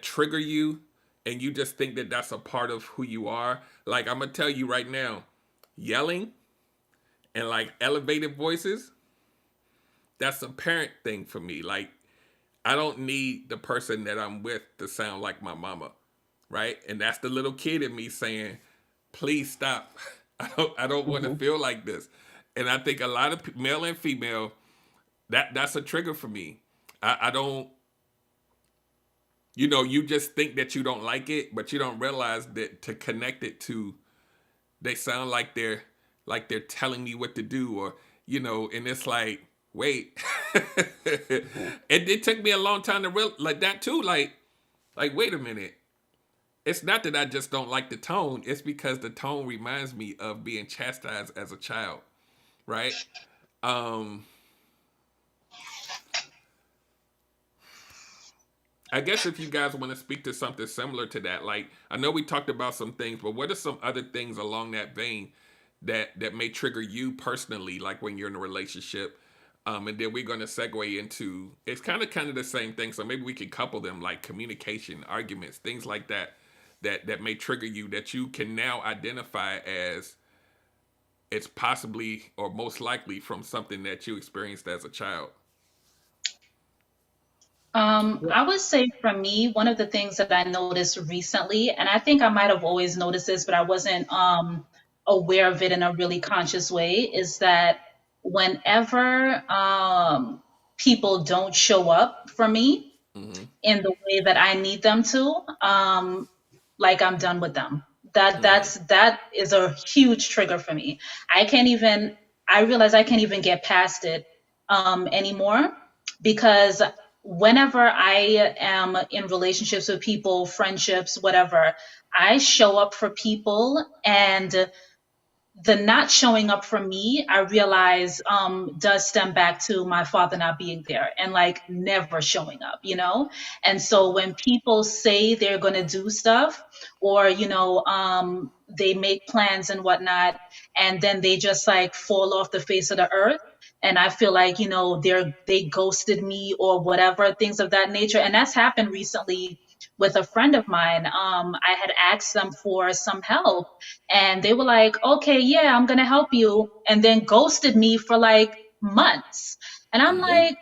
trigger you and you just think that that's a part of who you are. Like, I'm going to tell you right now, yelling and like elevated voices, that's a parent thing for me. Like, I don't need the person that I'm with to sound like my mama, right? And that's the little kid in me saying, please stop. I don't want to feel like this. And I think a lot of male and female, that's a trigger for me. I don't, you just think that you don't like it, but you don't realize that to connect it to, they sound like they're telling me what to do, or, and it's like, wait. It took me a long time to real like that too. Like, wait a minute. It's not that I just don't like the tone. It's because the tone reminds me of being chastised as a child, right? I guess if you guys want to speak to something similar to that, like, I know we talked about some things, but what are some other things along that vein that may trigger you personally, like when you're in a relationship? And then we're going to segue into, it's kind of the same thing. So maybe we can couple them, like communication, arguments, things like that may trigger you, that you can now identify as it's possibly or most likely from something that you experienced as a child. I would say for me, one of the things that I noticed recently, and I think I might have always noticed this, but I wasn't aware of it in a really conscious way, is that whenever people don't show up for me in the way that I need them to, like, I'm done with them. That is a huge trigger for me. I realize I can't even get past it anymore, because whenever I am in relationships with people, friendships, whatever, I show up for people, and the not showing up for me, I realize does stem back to my father not being there and like never showing up, And so when people say they're going to do stuff, or, they make plans and whatnot, and then they just like fall off the face of the earth, and I feel like, they ghosted me or whatever, things of that nature. And that's happened recently with a friend of mine. I had asked them for some help, and they were like, okay, yeah, I'm going to help you. And then ghosted me for like months. And I'm like,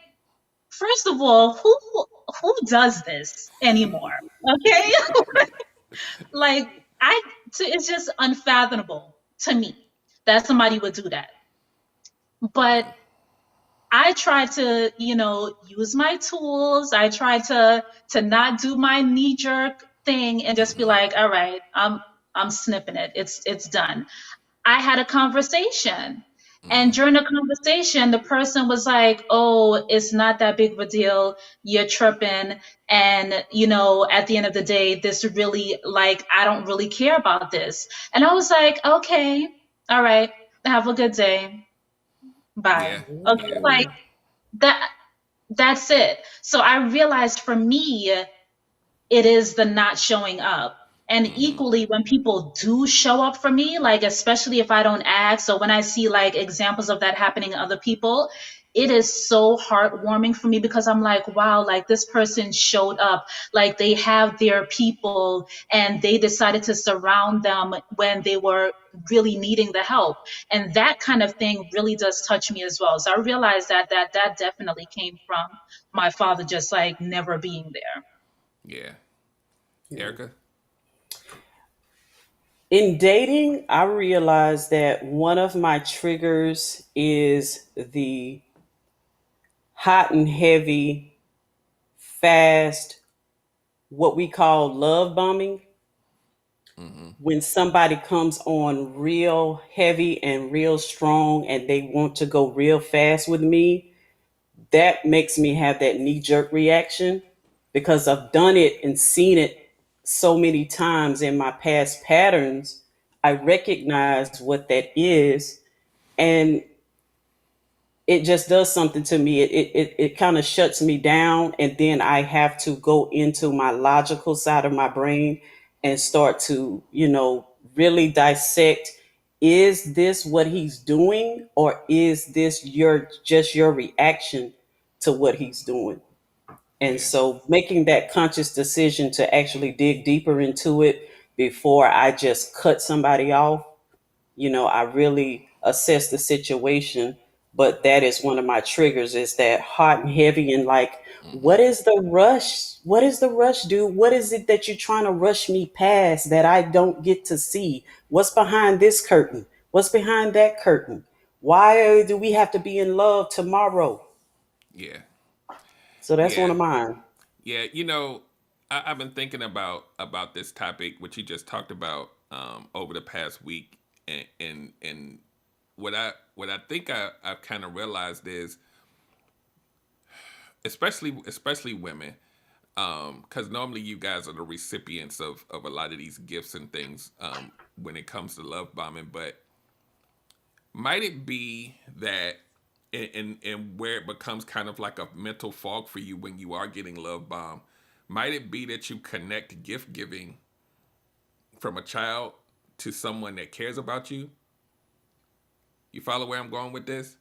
first of all, who does this anymore? Okay. Like, it's just unfathomable to me that somebody would do that. But I try to, use my tools. I try to not do my knee jerk thing and just be like, all right, I'm snipping it. It's done. I had a conversation, and during the conversation, the person was like, oh, it's not that big of a deal. You're tripping. And, at the end of the day, this really, like, I don't really care about this. And I was like, okay, all right, have a good day. Bye. Yeah. Okay, Yeah. like that's it. So I realized for me, it is the not showing up. And equally, when people do show up for me, like, especially if I don't ask, so when I see like examples of that happening in other people, it is so heartwarming for me, because I'm like, wow, like this person showed up, like they have their people, and they decided to surround them when they were really needing the help. And that kind of thing really does touch me as well. So I realized that definitely came from my father just like never being there. Yeah. Erica? In dating, I realized that one of my triggers is the hot and heavy, fast, what we call love bombing. When somebody comes on real heavy and real strong and they want to go real fast with me, that makes me have that knee jerk reaction, because I've done it and seen it so many times in my past patterns, I recognize what that is, and it just does something to me. It kind of shuts me down, and then I have to go into my logical side of my brain and start to, really dissect, is this what he's doing, or is this your reaction to what he's doing? And Yeah. so making that conscious decision to actually dig deeper into it before I just cut somebody off, I really assess the situation. But that is one of my triggers, is that hot and heavy, and like, Hmm. what is the rush? What is the rush, dude? What is it that you're trying to rush me past that I don't get to see? What's behind this curtain? What's behind that curtain? Why do we have to be in love tomorrow? Yeah. So that's one Yeah. of mine. Yeah. I've been thinking about this topic, which you just talked about over the past week, and what I think I've kind of realized is, especially women, because normally you guys are the recipients of a lot of these gifts and things when it comes to love bombing, but might it be that and where it becomes kind of like a mental fog for you when you are getting love bombed, might it be that you connect gift giving from a child to someone that cares about you? You follow where I'm going with this?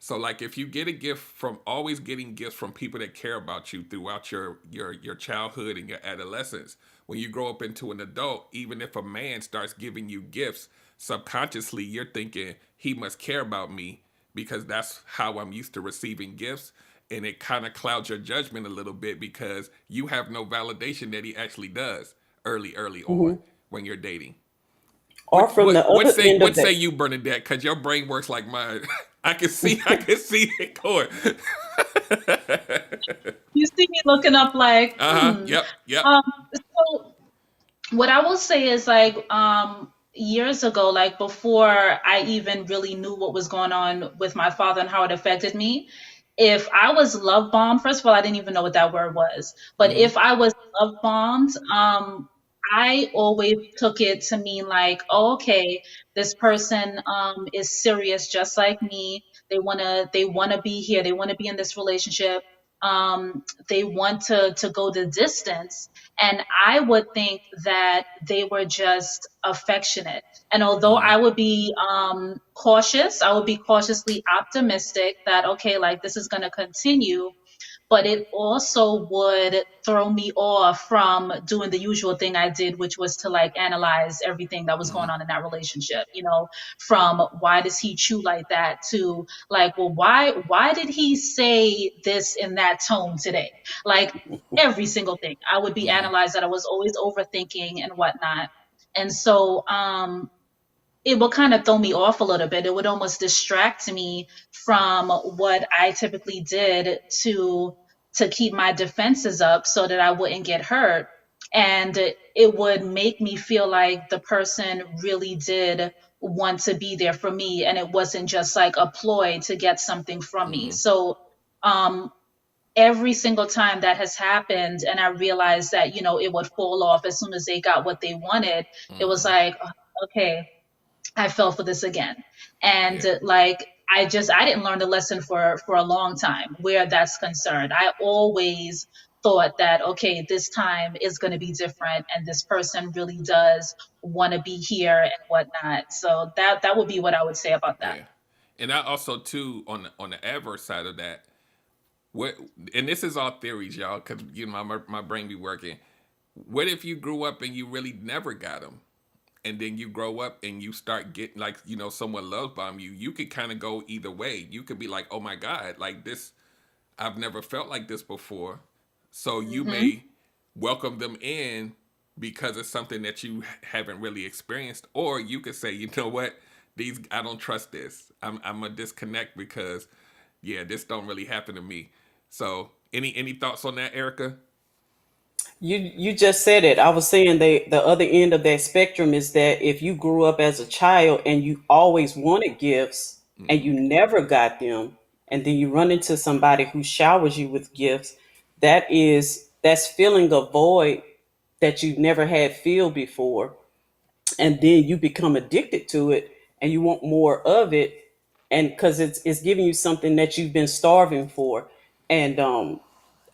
So like if you get a gift from always getting gifts from people that care about you throughout your childhood and your adolescence, when you grow up into an adult, even if a man starts giving you gifts, subconsciously you're thinking he must care about me because that's how I'm used to receiving gifts. And it kind of clouds your judgment a little bit because you have no validation that he actually does early on Hmm. when you're dating. Or from the other end What of say that. you, Bernadette? Because your brain works like mine. I can see it going. You see me looking up like, Uh-huh. Yep. Yep. Um, so what I will say is like years ago, like before I even really knew what was going on with my father and how it affected me, if I was love bombed, first of all, I didn't even know what that word was. But Mm-hmm. if I was love bombed, I always took it to mean like, oh, okay, this person is serious just like me. They wanna be here. They wanna be in this relationship. They want to go the distance. And I would think that they were just affectionate. And although Mm-hmm. I would be cautious, I would be cautiously optimistic that, okay, like this is going to continue, but it also would throw me off from doing the usual thing I did, which was to like analyze everything that was Mm-hmm. going on in that relationship, from why does he chew like that to like, well, why did he say this in that tone today? Like every single thing. I would be Mm-hmm. analyzed that I was always overthinking and whatnot. And so it would kind of throw me off a little bit. It would almost distract me from what I typically did to keep my defenses up so that I wouldn't get hurt. And it would make me feel like the person really did want to be there for me and it wasn't just like a ploy to get something from me. Mm-hmm. So um every single time that has happened and I realized that, it would fall off as soon as they got what they wanted, it was Mm-hmm. like, okay, I fell for this again. And Yeah. like I didn't learn the lesson for a long time where that's concerned. I always thought that okay, this time is going to be different and this person really does want to be here and whatnot. So that would be what I would say about that. Yeah. And I also too on the adverse side of that, what and this is all theories, y'all, because my brain be working. What if you grew up and you really never got them? And then you grow up and you start getting like someone loves bomb you, you could kind of go either way. You could be like, oh my god, like this, I've never felt like this before. So you Hmm. may welcome them in because it's something that you haven't really experienced, or you could say, you know what, these I don't trust this. I'm a disconnect because yeah, this don't really happen to me. So any thoughts on that, Erica? You just said it. I was saying the other end of that spectrum is that if you grew up as a child and you always wanted gifts and Mm-hmm. you never got them, and then you run into somebody who showers you with gifts, that's filling a void that you've never had feel before, and then you become addicted to it and you want more of it, and because it's giving you something that you've been starving for. And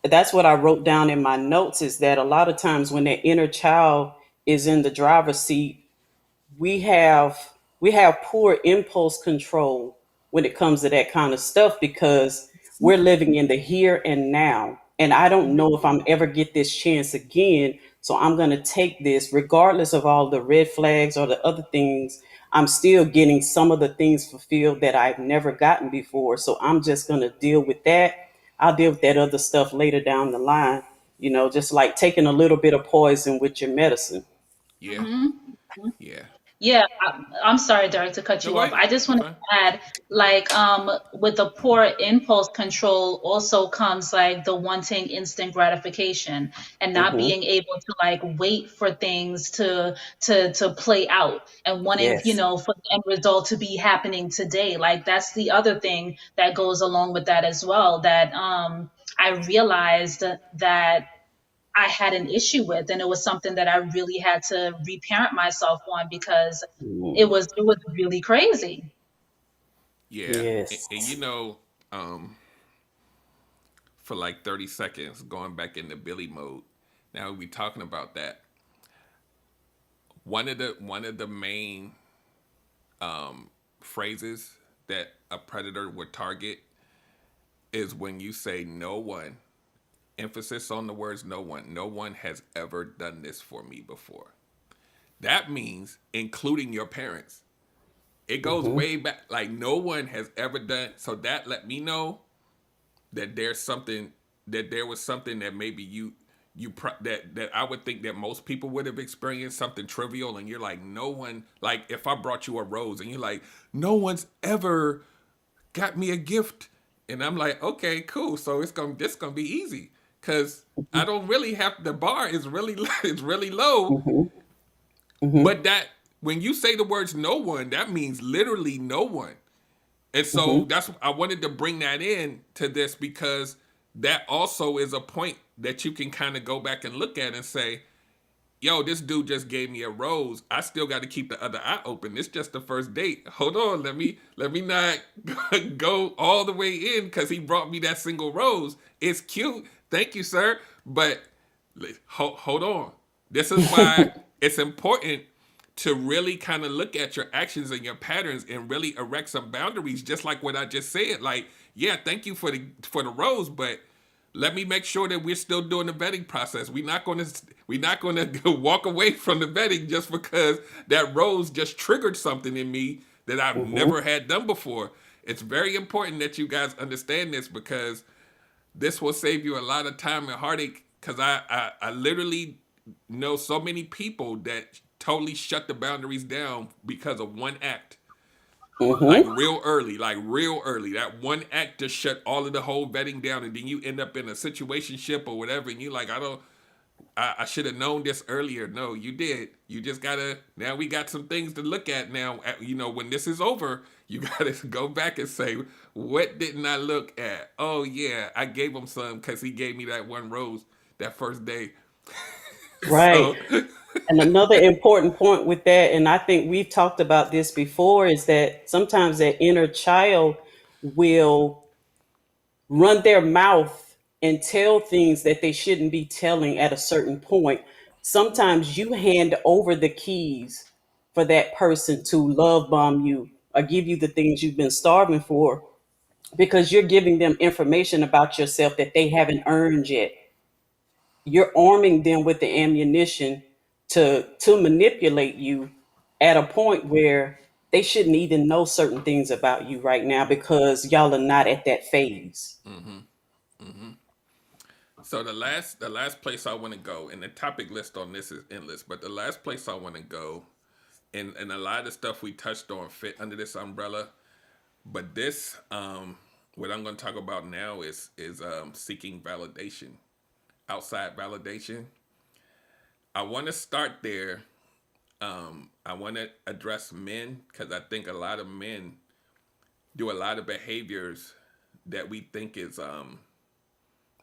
that's what I wrote down in my notes, is that a lot of times when that inner child is in the driver's seat, we have we have poor impulse control when it comes to that kind of stuff, because we're living in the here and now, and I don't know if I'm ever get this chance again, so I'm going to take this regardless of all the red flags or the other things. I'm still getting some of the things fulfilled that I've never gotten before, so I'm just going to deal with that. I'll deal with that other stuff later down the line, just like taking a little bit of poison with your medicine. Yeah, yeah. Yeah, I'm sorry, Derek, to cut No, you go off. ahead. I just You want to fine? add, like, with the poor impulse control also comes like the wanting instant gratification and not Hmm. being able to like wait for things to play out and wanting, Yes. for the end result to be happening today. Like that's the other thing that goes along with that as well. That I realized that I had an issue with, and it was something that I really had to reparent myself on because it was really crazy. Yeah. And Yes. um, for like 30 seconds, going back into Billy mode. Now we talking about that. One of the main phrases that a predator would target is when you say no one, emphasis on the words no one. No one has ever done this for me before. That means including your parents. It goes Hmm. way back. Like no one has ever done. So that let me know that there was something that maybe that I would think that most people would have experienced something trivial, and you're like, no one, like if I brought you a rose and you're like, no one's ever got me a gift, and I'm like, okay, cool, so this gonna be easy because I don't really have, the bar is really it's really low. Hmm. Hmm. But that, when you say the words no one, that means literally no one. And so Hmm. that's, I wanted to bring that in to this because that also is a point that you can kind of go back and look at and say, yo, this dude just gave me a rose. I still got to keep the other eye open. It's just the first date. Hold on, let me not go all the way in because he brought me that single rose. It's cute, thank you, sir. But hold on. This is why it's important to really kind of look at your actions and your patterns and really erect some boundaries, just like what I just said. Like, yeah, thank you for the rose, but let me make sure that we're still doing the vetting process. We're not going to walk away from the vetting just because that rose just triggered something in me that I've Hmm. never had done before. It's very important that you guys understand this because this will save you a lot of time and heartache. Because I literally know so many people that totally shut the boundaries down because of one act, like Hmm. real early. That one act just shut all of the whole vetting down, and then you end up in a situationship or whatever, and you like, I should have known this earlier. No, you did. You just gotta. Now we got some things to look at. Now, when this is over, you gotta go back and say, what didn't I look at? Oh yeah, I gave him some because he gave me that one rose that first day. Right. So, And another important point with that, and I think we've talked about this before, is that sometimes that inner child will run their mouth and tell things that they shouldn't be telling at a certain point. Sometimes you hand over the keys for that person to love bomb you or give you the things you've been starving for, because you're giving them information about yourself that they haven't earned yet. You're arming them with the ammunition to manipulate you at a point where they shouldn't even know certain things about you right now, because y'all are not at that phase. so the last place I want to go, and the topic list on this is endless, but the last place I want to go, and a lot of the stuff we touched on fit under this umbrella. But this, what I'm going to talk about now is seeking validation, outside validation. I want to start there. I want to address men because I think a lot of men do a lot of behaviors that we think is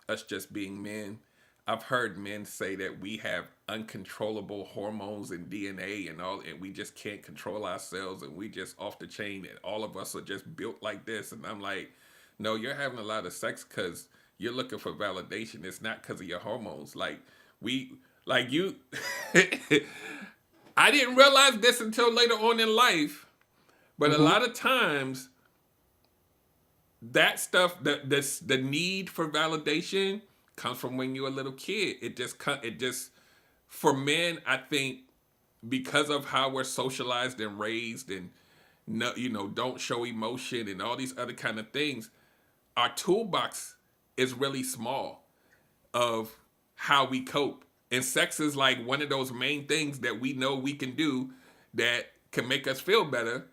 us just being men. I've heard men say that we have uncontrollable hormones and DNA and all, and we just can't control ourselves, and we just off the chain, and all of us are just built like this. And I'm like, no, you're having a lot of sex because you're looking for validation. It's not because of your hormones. Like we, like you, I didn't realize this until later on in life, but a lot of times that stuff, the need for validation comes from when you're a little kid. It just for men, I think, because of how we're socialized and raised, and no, don't show emotion and all these other kind of things, our toolbox is really small of how we cope. And sex is like one of those main things that we know we can do that can make us feel better.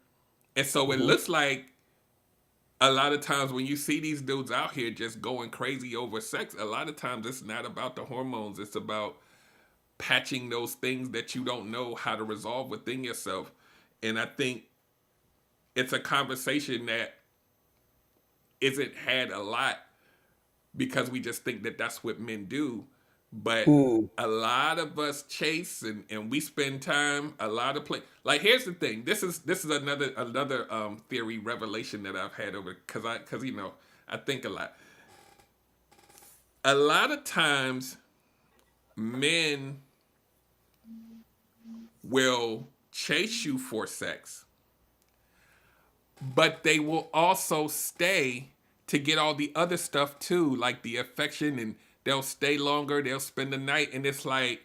And so it looks like a lot of times when you see these dudes out here just going crazy over sex, a lot of times it's not about the hormones. It's about patching those things that you don't know how to resolve within yourself. And I think it's a conversation that isn't had a lot because we just think that that's what men do. But a lot of us chase, and we spend time a lot of play. Like, here's the thing. This is another theory revelation that I've had over, because I think a lot. A lot of times men will chase you for sex, but they will also stay to get all the other stuff too, like the affection, and they'll stay longer, they'll spend the night. And it's like,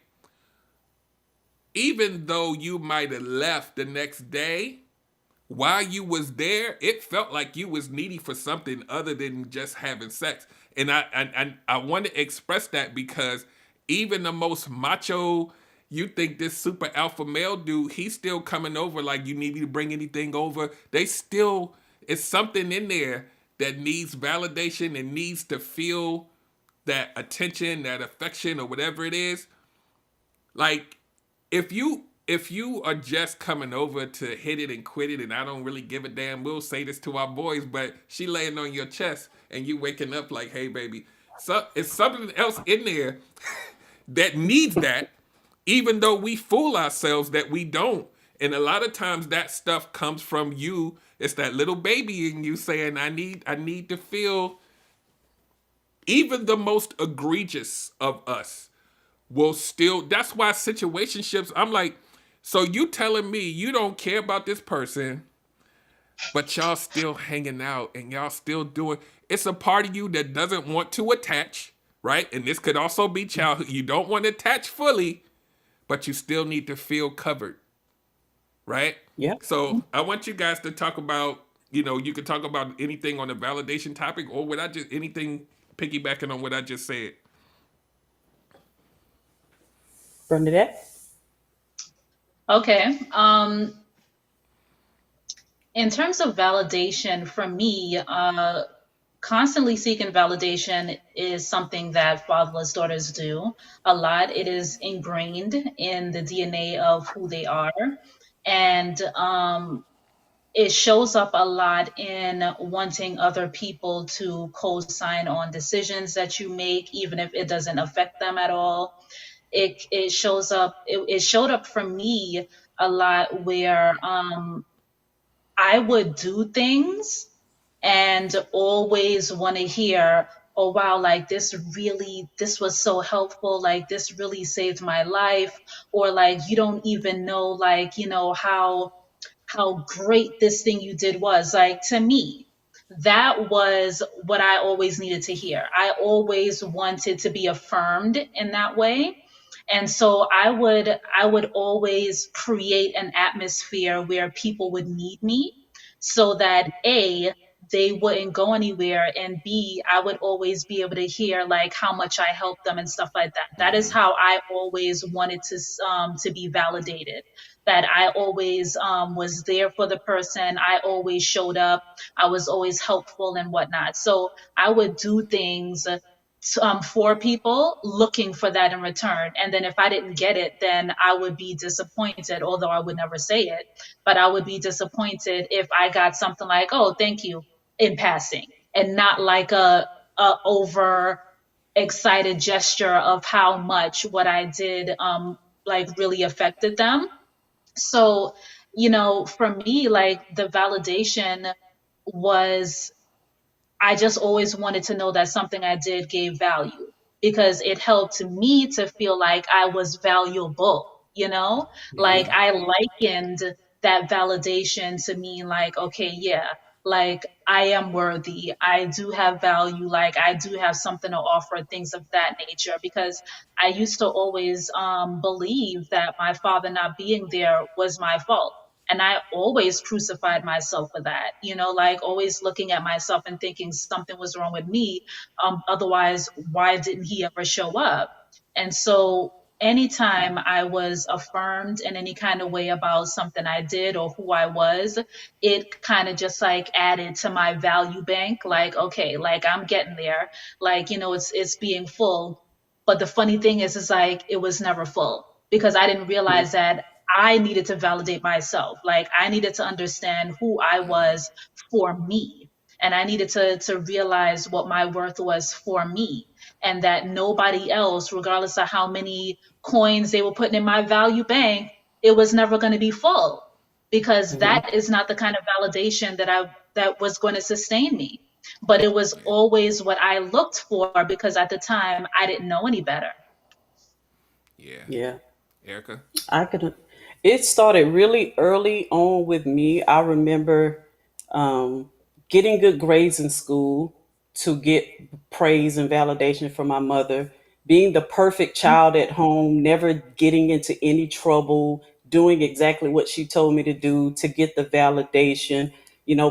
even though you might have left the next day, while you was there, it felt like you was needy for something other than just having sex. And I want to express that because even the most macho, you think this super alpha male dude, he's still coming over like, you need me to bring anything over. It's something in there that needs validation and needs to feel that attention, that affection, or whatever it is. Like, if you are just coming over to hit it and quit it, and I don't really give a damn, we'll say this to our boys, but she laying on your chest and you waking up like, hey baby, so it's something else in there that needs that, even though we fool ourselves that we don't. And a lot of times that stuff comes from you. It's that little baby in you saying, I need to feel. Even the most egregious of us will still, that's why situationships, I'm like, so you telling me you don't care about this person, but y'all still hanging out and y'all still doing, it's a part of you that doesn't want to attach, right? And this could also be childhood. You don't want to attach fully, but you still need to feel covered, right? Yeah. So I want you guys to talk about, you can talk about anything on the validation topic, or anything piggybacking on what I just said. Bernadette? Okay. In terms of validation, for me, constantly seeking validation is something that fatherless daughters do a lot. It is ingrained in the DNA of who they are. And it shows up a lot in wanting other people to co-sign on decisions that you make, even if it doesn't affect them at all. It shows up. It showed up for me a lot where I would do things and always want to hear, oh wow, like this was so helpful, like this really saved my life, or like you don't even know, like how great this thing you did was. Like, to me, that was what I always needed to hear. I always wanted to be affirmed in that way. And so I would always create an atmosphere where people would need me, so that A, they wouldn't go anywhere, and B, I would always be able to hear like how much I helped them and stuff like that. That is how I always wanted to be validated. That I always was there for the person. I always showed up. I was always helpful and whatnot. So I would do things for people looking for that in return. And then if I didn't get it, then I would be disappointed, although I would never say it. But I would be disappointed if I got something like, oh, thank you, in passing, and not like a over excited gesture of how much what I did like really affected them. So, for me, like the validation was, I just always wanted to know that something I did gave value because it helped me to feel like I was valuable, Like Mhm. I likened that validation to mean like, okay, yeah, like I am worthy. I do have value. Like I do have something to offer, things of that nature. Because I used to always believe that my father not being there was my fault. And I always crucified myself for that, like always looking at myself and thinking something was wrong with me. Otherwise, why didn't he ever show up? And so anytime I was affirmed in any kind of way about something I did or who I was, it kind of just like added to my value bank. Like, okay, like I'm getting there. Like, it's being full. But the funny thing is like it was never full because I didn't realize that I needed to validate myself. Like I needed to understand who I was for me. And I needed to realize what my worth was for me. And that nobody else, regardless of how many coins they were putting in my value bank, it was never going to be full because Mhm. that is not the kind of validation that was going to sustain me. But it was always what I looked for because at the time I didn't know any better. Yeah. Yeah. Erica? I could. It started really early on with me. I remember um, getting good grades in school to get praise and validation from my mother, being the perfect child at home, never getting into any trouble, doing exactly what she told me to do to get the validation,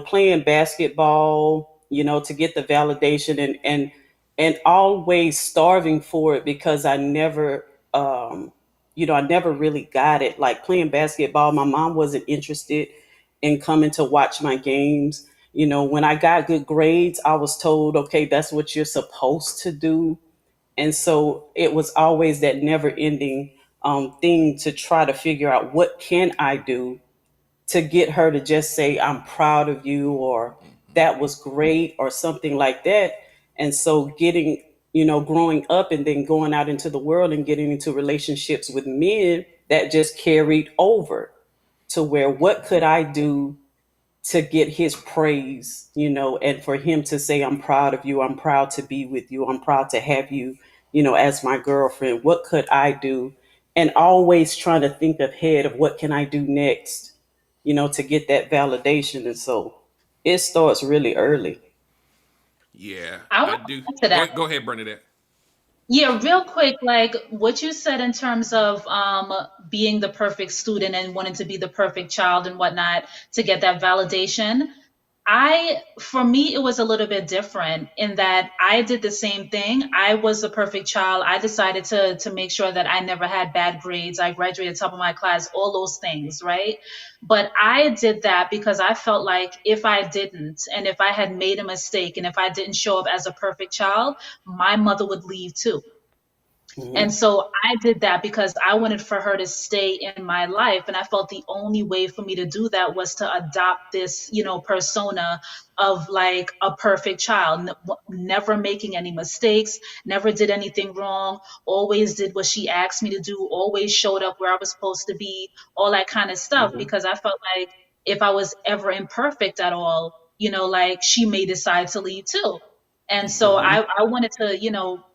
playing basketball, to get the validation and always starving for it because um, I never really got it. Like playing basketball, my mom wasn't interested in coming to watch my games. When I got good grades, I was told, okay, that's what you're supposed to do. And so it was always that never ending thing to try to figure out what can I do to get her to just say, I'm proud of you, or that was great, or something like that. And so getting, growing up and then going out into the world and getting into relationships with men, that just carried over to where what could I do to get his praise, and for him to say, I'm proud of you, I'm proud to be with you, I'm proud to have you, as my girlfriend. What could I do? And always trying to think ahead of what can I do next, to get that validation. And so it starts really early. Yeah, I I want do. to add to that. Go ahead, Bernadette. Yeah, real quick, like what you said in terms of being the perfect student and wanting to be the perfect child and whatnot to get that validation. For me, it was a little bit different in that I did the same thing. I was the perfect child. I decided to make sure that I never had bad grades. I graduated top of my class, all those things, right? But I did that because I felt like if I didn't, and if I had made a mistake, and if I didn't show up as a perfect child, my mother would leave too. And Hmm. so I did that because I wanted for her to stay in my life. And I felt the only way for me to do that was to adopt this, persona of like a perfect child, never making any mistakes, never did anything wrong, always did what she asked me to do, always showed up where I was supposed to be, all that kind of stuff. Hmm. Because I felt like if I was ever imperfect at all, like she may decide to leave too. And so Hmm. I wanted to,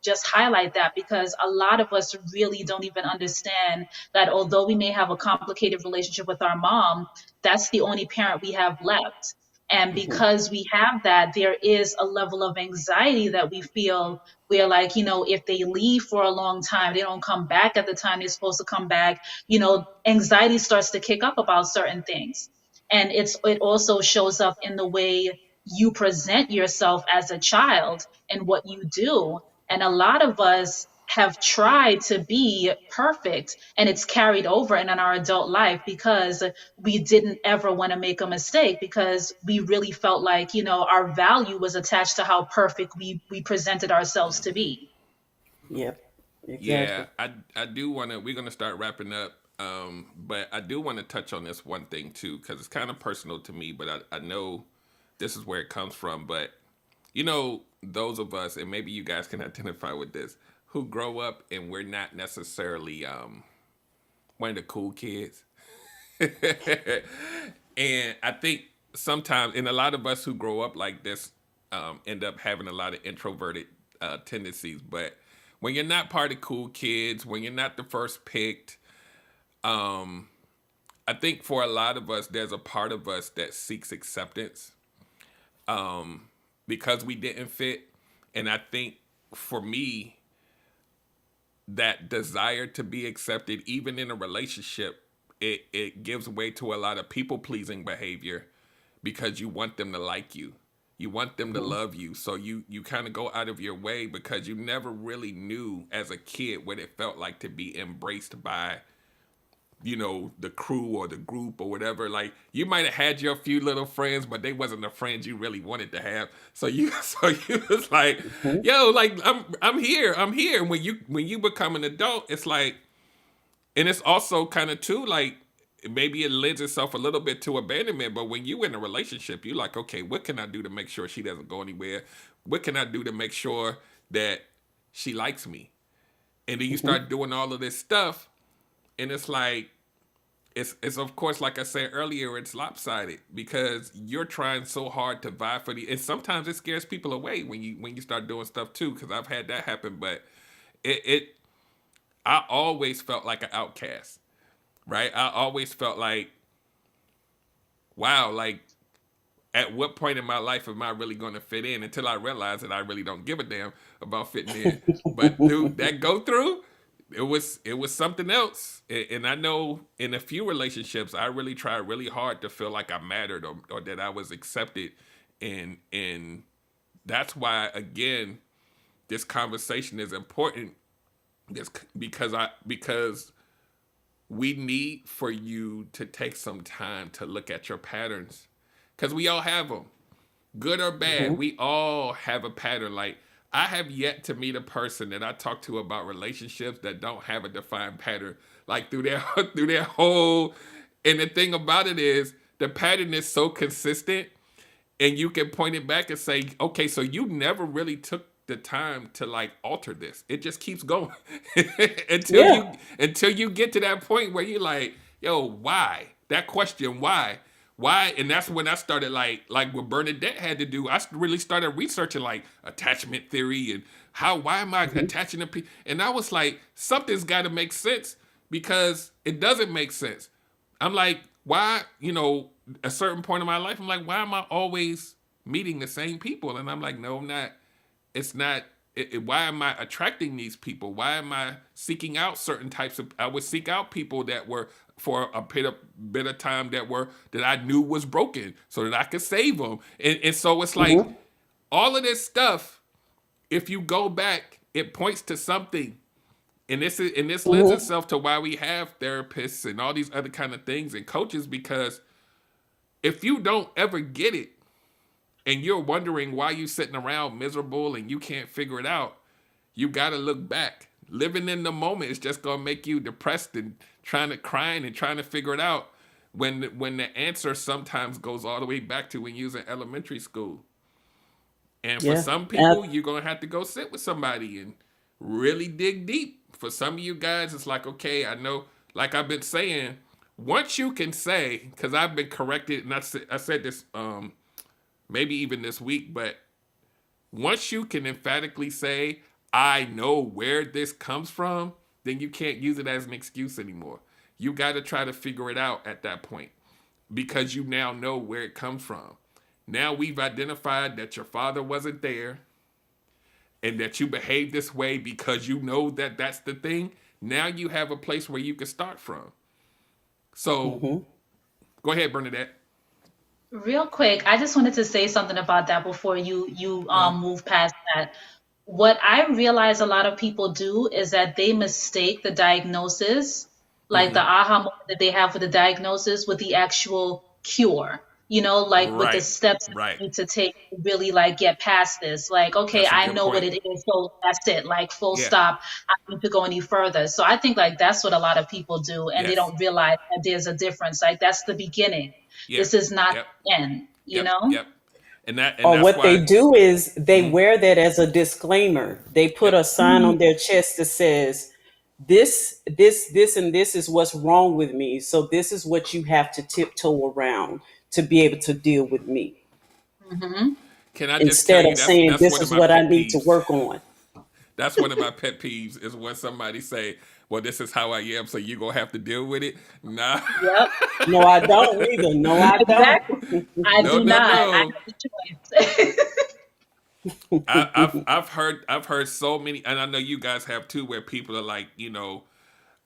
just highlight that because a lot of us really don't even understand that although we may have a complicated relationship with our mom, that's the only parent we have left. And Hmm. because we have that, there is a level of anxiety that we feel where, like, if they leave for a long time, they don't come back at the time they're supposed to come back, anxiety starts to kick up about certain things. And it also shows up in the way you present yourself as a child and what you do. And a lot of us have tried to be perfect and it's carried over in our adult life because we didn't ever want to make a mistake because we really felt like, our value was attached to how perfect we presented ourselves to be. Yep. Yeah, Exactly. I do want to. We're gonna start wrapping up, but I do want to touch on this one thing too because it's kind of personal to me. But I know this is where it comes from. But you know, those of us, and maybe you guys can identify with this, who grow up and we're not necessarily one of the cool kids. And I think sometimes, and a lot of us who grow up like this end up having a lot of introverted tendencies. But when you're not part of cool kids, when you're not the first picked, I think for a lot of us, there's a part of us that seeks acceptance because we didn't fit. And I think for me, that desire to be accepted, even in a relationship, it gives way to a lot of people pleasing behavior because you want them to like you. You want them to love you. So you kind of go out of your way because you never really knew as a kid what it felt like to be embraced by, you know, the crew or the group or whatever. Like you might have had your few little friends, but they wasn't the friends you really wanted to have. So you was like, yo, like I'm here. And when you become an adult, it's like, and it's also kind of too like maybe it lends itself a little bit to abandonment. But when you in a relationship, you're like, okay, what can I do to make sure she doesn't go anywhere? What can I do to make sure that she likes me? And then you start doing all of this stuff. And it's like, it's of course, like I said earlier, it's lopsided because you're trying so hard to vie for and sometimes it scares people away when you start doing stuff too, because I've had that happen. But I always felt like an outcast, right? I always felt like, wow, like at what point in my life am I really going to fit in? Until I realized that I really don't give a damn about fitting in. But through that go through, it was something else. And I know in a few relationships, I really tried really hard to feel like I mattered or that I was accepted. And that's why, again, this conversation is important because we need for you to take some time to look at your patterns because we all have them, good or bad. We all have a pattern. Like I have yet to meet a person that I talk to about relationships that don't have a defined pattern, like through their whole. And the thing about it is the pattern is so consistent, and you can point it back and say, okay, so you never really took the time to like alter this. It just keeps going until you get to that point where you're like, yo, why? That question, why? And that's when I started like what Bernadette had to do. I really started researching like attachment theory and why am I attaching to people? And I was like, something's got to make sense because it doesn't make sense. I'm like, why? You know, a certain point in my life, I'm like, why am I always meeting the same people? And I'm like, no, I'm not. It's not. Why am I attracting these people? Why am I seeking out certain types of? I would seek out people that were for a bit of time that I knew was broken, so that I could save them. And so it's like all of this stuff. If you go back, it points to something, and this lends itself to why we have therapists and all these other kind of things and coaches, because if you don't ever get it, and you're wondering why you're sitting around miserable and you can't figure it out, you got to look back. Living in the moment is just going to make you depressed and crying and trying to figure it out when the answer sometimes goes all the way back to when you was in elementary school. And for some people, you're going to have to go sit with somebody and really dig deep. For some of you guys, it's like, okay, I know, like I've been saying, once you can say, because I've been corrected, and I said this maybe even this week, but once you can emphatically say, I know where this comes from, then you can't use it as an excuse anymore. You got to try to figure it out at that point because you now know where it comes from. Now we've identified that your father wasn't there and that you behave this way because you know that that's the thing. Now you have a place where you can start from. So go ahead, Bernadette. Real quick, I just wanted to say something about that before you move past that. What I realize a lot of people do is that they mistake the diagnosis, like the aha moment that they have with the diagnosis, with the actual cure. You know, like with the steps that you need to take to really like get past this. Like, okay, I know what it is, so that's it. Like, full stop. I don't need to go any further. So I think like that's what a lot of people do, and they don't realize that there's a difference. Like that's the beginning. This is not the end. You know. and Or that's what they why. do is they Mhm. wear that as a disclaimer. They put Yep. a sign on their chest that says, this, and this is what's wrong with me. So this is what you have to tiptoe around to be able to deal with me. Hmm. Can I just tell Instead you of that's saying, that's this one of is my what I pet need to peeves. work on. That's one of my pet peeves is when somebody say, "Well, this is how I am, so you gonna have to deal with it." Nah, Yep, No, I don't either. No, I don't. exactly. I no, do no, not. I no. have the choice. I've heard so many, and I know you guys have too, where people are like, I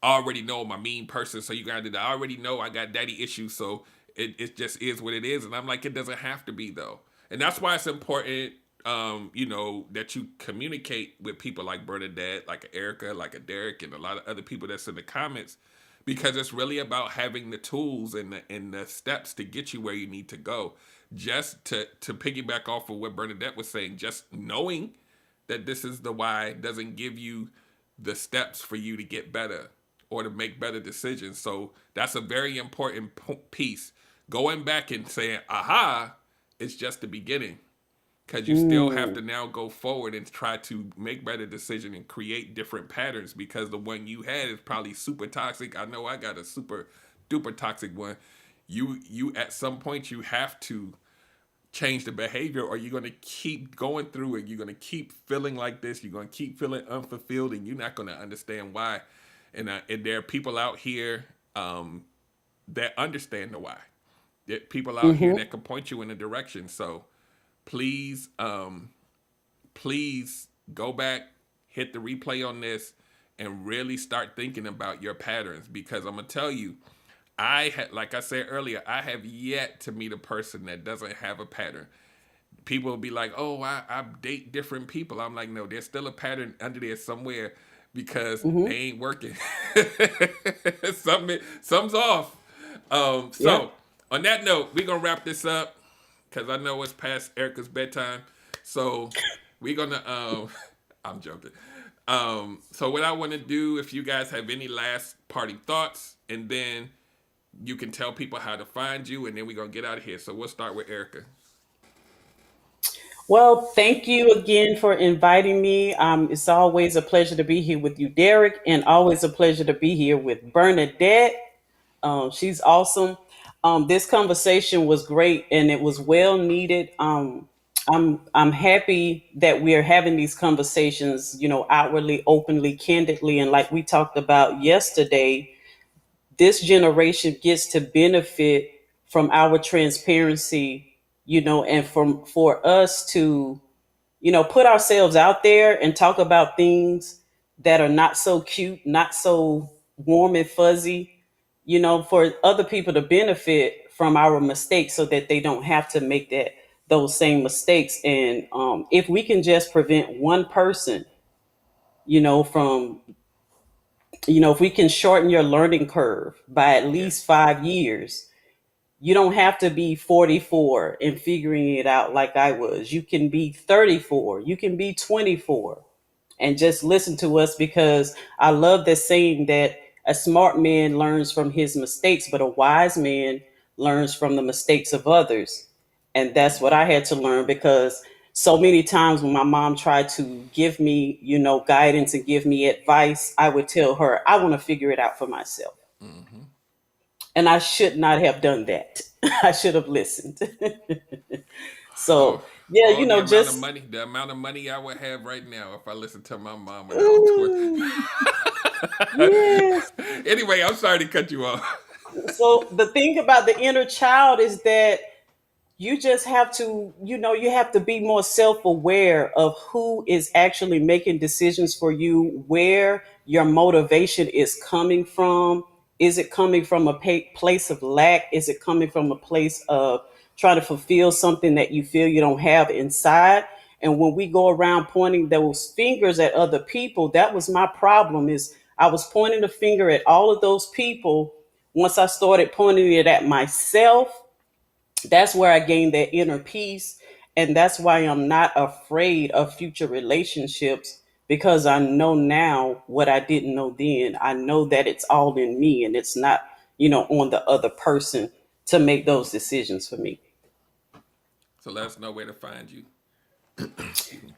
already know I'm a mean person, so you gotta do that. I already know I got daddy issues, so it just is what it is. And I'm like, it doesn't have to be though. And that's why it's important, that you communicate with people like Bernadette, like Erica, like a Derek, and a lot of other people that's in the comments, because it's really about having the tools and the steps to get you where you need to go. Just to piggyback off of what Bernadette was saying, just knowing that this is the why doesn't give you the steps for you to get better or to make better decisions. So that's a very important piece. Going back and saying, aha, it's just the beginning. Because you still have Mm, to now go forward and try to make better decisions and create different patterns, because the one you had is probably super toxic. I know I got a super duper toxic one. You at some point you have to change the behavior, or you're going to keep going through it. You're going to keep feeling like this. You're going to keep feeling unfulfilled, and you're not going to understand why. And there are people out here, that understand the why. There are people out here mm-hmm. that can point you in a direction. So please, please go back, hit the replay on this, and really start thinking about your patterns. Because I'm gonna tell you, like I said earlier, I have yet to meet a person that doesn't have a pattern. People will be like, "Oh, I date different people." I'm like, "No, there's still a pattern under there somewhere, because Mm-hmm. they ain't working. Something's off." Yeah. So on that note, we're gonna wrap this up because I know it's past Erica's bedtime. So we're gonna I'm joking. So what I want to do, if you guys have any last parting thoughts, and then you can tell people how to find you, and then we're gonna get out of here. So we'll start with Erica. Well, thank you again for inviting me. It's always a pleasure to be here with you, Derek, and always a pleasure to be here with Bernadette. She's awesome. This conversation was great and it was well needed. I'm happy that we are having these conversations, outwardly, openly, candidly, and like we talked about yesterday, this generation gets to benefit from our transparency, and for us to, put ourselves out there and talk about things that are not so cute, not so warm and fuzzy, for other people to benefit from our mistakes so that they don't have to make those same mistakes. And if we can just prevent one person, from, if we can shorten your learning curve by at Yes. least 5 years, you don't have to be 44 and figuring it out like I was. You can be 34, you can be 24, and just listen to us, because I love the saying that a smart man learns from his mistakes, but a wise man learns from the mistakes of others. And that's what I had to learn, because so many times when my mom tried to give me, guidance and give me advice, I would tell her, I want to figure it out for myself. Hmm. And I should not have done that. I should have listened. Oh, So, yeah, oh, just, the amount of money I would have right now if I listened to my mom when I was 20. ooh, yes. Anyway, I'm sorry to cut you off. So the thing about the inner child is that you just have to, you have to be more self-aware of who is actually making decisions for you, where your motivation is coming from. Is it coming from a place of lack? Is it coming from a place of trying to fulfill something that you feel you don't have inside? And when we go around pointing those fingers at other people, that was my problem. Is I was pointing the finger at all of those people. Once I started pointing it at myself, that's where I gained that inner peace. And that's why I'm not afraid of future relationships, because I know now what I didn't know then. I know that it's all in me and it's not, on the other person to make those decisions for me. So let us know where to find you.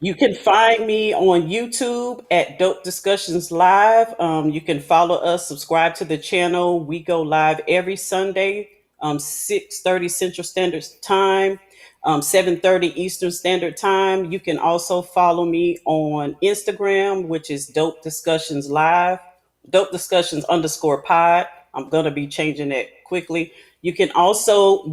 You can find me on YouTube at Dope Discussions Live. You can follow us, subscribe to the channel. We go live every Sunday, 6:30 Central Standard Time, 7:30 Eastern Standard Time. You can also follow me on Instagram, which is Dope Discussions Live, Dope Discussions underscore pod. I'm gonna be changing that quickly. You can also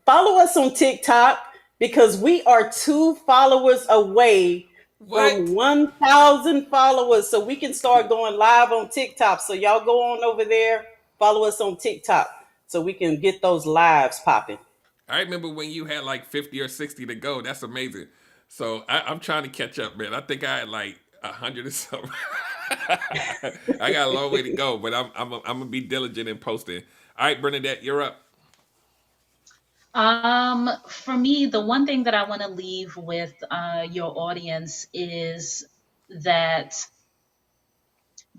follow us on TikTok because we are 2 followers away What? from 1,000 followers. So we can start going live on TikTok. So y'all go on over there, follow us on TikTok so we can get those lives popping. I remember when you had like 50 or 60 to go. That's amazing. So I'm trying to catch up, man. I think I had like 100 or something. I got a long way to go, but I'm gonna be diligent in posting. All right, Bernadette, you're up. For me, the one thing that I want to leave with your audience is that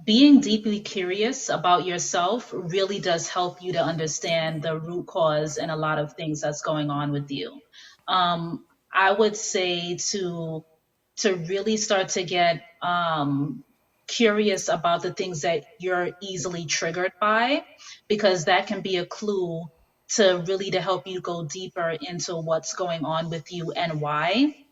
being deeply curious about yourself really does help you to understand the root cause and a lot of things that's going on with you. I would say to really start to get curious about the things that you're easily triggered by, because that can be a clue to really to help you go deeper into what's going on with you and why.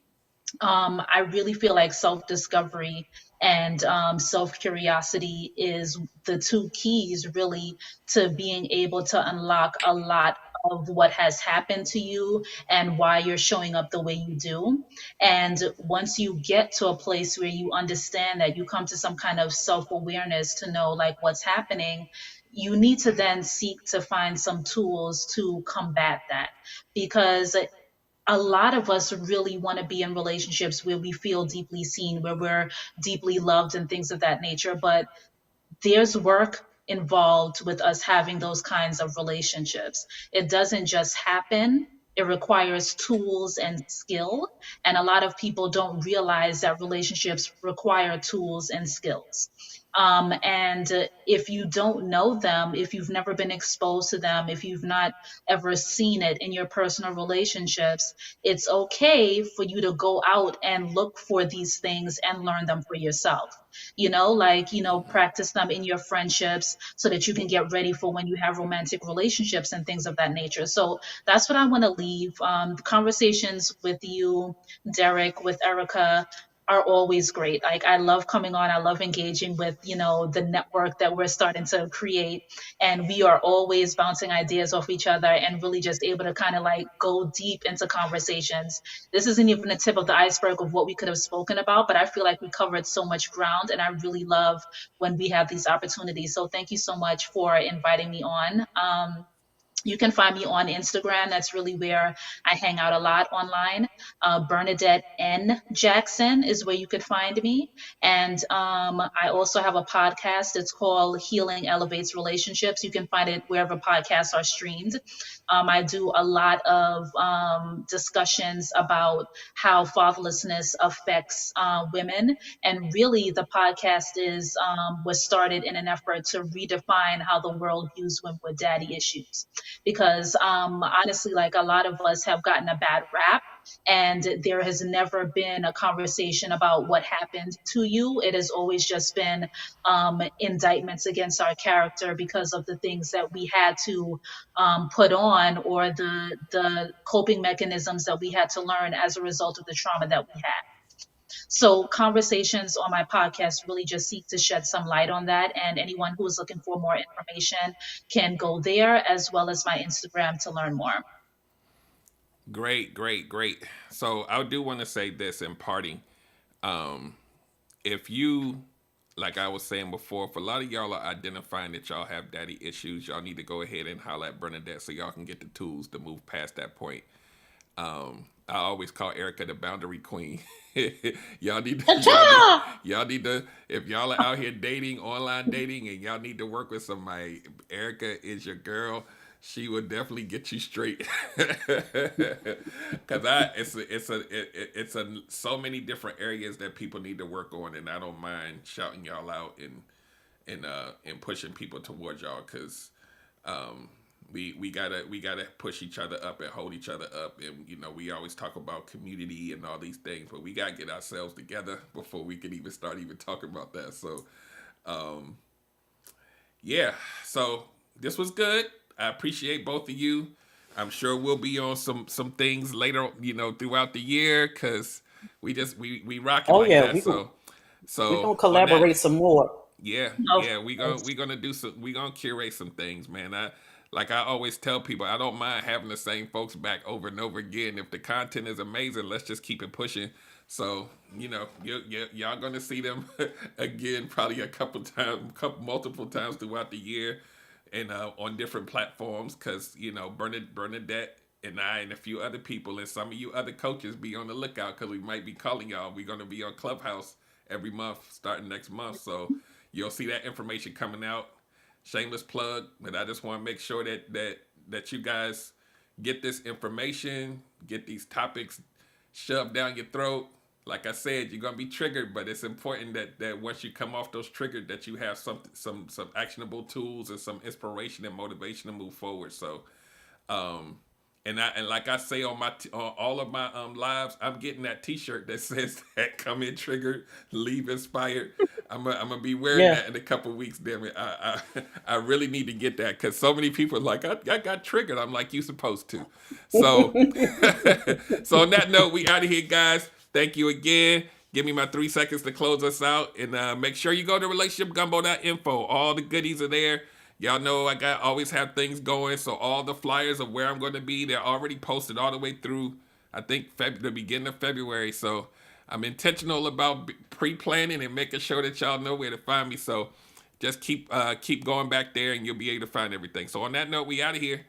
I really feel like self discovery and self curiosity is the two keys really to being able to unlock a lot of what has happened to you and why you're showing up the way you do. And once you get to a place where you understand that, you come to some kind of self awareness to know like what's happening. You need to then seek to find some tools to combat that, because a lot of us really want to be in relationships where we feel deeply seen, where we're deeply loved and things of that nature. But there's work involved with us having those kinds of relationships. It doesn't just happen. It requires tools and skill. And a lot of people don't realize that relationships require tools and skills. And if you don't know them, if you've never been exposed to them, if you've not ever seen it in your personal relationships, it's okay for you to go out and look for these things and learn them for yourself. Practice them in your friendships so that you can get ready for when you have romantic relationships and things of that nature. So that's what I want to leave. Conversations with you, Derek, with Erica, are always great. Like, I love coming on. I love engaging with, the network that we're starting to create. And we are always bouncing ideas off each other and really just able to kind of like go deep into conversations. This isn't even the tip of the iceberg of what we could have spoken about, but I feel like we covered so much ground, and I really love when we have these opportunities. So thank you so much for inviting me on. You can find me on Instagram. That's really where I hang out a lot online. Bernadette N. Jackson is where you could find me. And I also have a podcast. It's called Healing Elevates Relationships. You can find it wherever podcasts are streamed. I do a lot of discussions about how fatherlessness affects women. And really, the podcast was started in an effort to redefine how the world views women with daddy issues, because honestly, like, a lot of us have gotten a bad rap, and there has never been a conversation about what happened to you. It has always just been indictments against our character because of the things that we had to put on, or the coping mechanisms that we had to learn as a result of the trauma that we had. So conversations on my podcast really just seek to shed some light on that. And anyone who is looking for more information can go there, as well as my Instagram, to learn more. Great, great, great. So I do want to say this in parting. If you, like I was saying before, if a lot of y'all are identifying that y'all have daddy issues, y'all need to go ahead and holler at Bernadette so y'all can get the tools to move past that point. I always call Erica the boundary queen. y'all need to, if y'all are out here dating, online dating, and y'all need to work with somebody, Erica is your girl. She will definitely get you straight. Cause it's so many different areas that people need to work on, and I don't mind shouting y'all out and pushing people towards y'all, cause we gotta push each other up and hold each other up, and we always talk about community and all these things, but we gotta get ourselves together before we can even start talking about that. So yeah, so this was good. I appreciate both of you. I'm sure we'll be on some things later, throughout the year, because we rocking Oh like yeah, that. we So gonna on collaborate that, some more. yeah, No, yeah, we're gonna do some. We're gonna curate some things, man. Like I always tell people, I don't mind having the same folks back over and over again. If the content is amazing, let's just keep it pushing. So y'all gonna see them again, probably multiple times throughout the year, and on different platforms, because Bernadette and I and a few other people and some of you other coaches, be on the lookout, because we might be calling y'all. We're gonna be on Clubhouse every month starting next month, so you'll see that information coming out. Shameless plug, but I just want to make sure that you guys get this information, get these topics shoved down your throat. Like I said, you're gonna be triggered, but it's important that once you come off those triggered, that you have some actionable tools and some inspiration and motivation to move forward. So, and like I say on all of my lives, I'm getting that T-shirt that says that come in triggered, leave inspired. I'm gonna be wearing Yeah. that in a couple weeks. Damn it, I really need to get that, because so many people are like, I got triggered. I'm like, you supposed to. So so on that note, we out of here, guys. Thank you again. Give me my 3 seconds to close us out, and make sure you go to relationshipgumbo.info. All the goodies are there. Y'all know I always have things going, so all the flyers of where I'm going to be, they're already posted all the way through, I think, the beginning of February. So I'm intentional about pre-planning and making sure that y'all know where to find me. So just keep going back there, and you'll be able to find everything. So on that note, we out of here.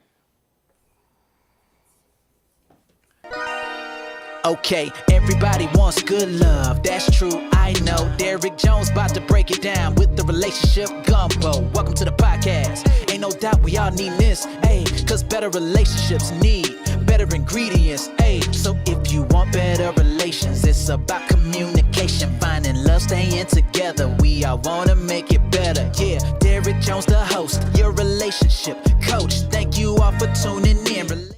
Okay, everybody wants good love, that's true, I know. Derrick Jones about to break it down with the relationship gumbo. Welcome to the podcast. Ain't no doubt we all need this, ayy, cause better relationships need better ingredients, ayy. So if you want better relations, it's about communication, finding love, staying together. We all wanna make it better, yeah. Derrick Jones, the host, your relationship coach. Thank you all for tuning in.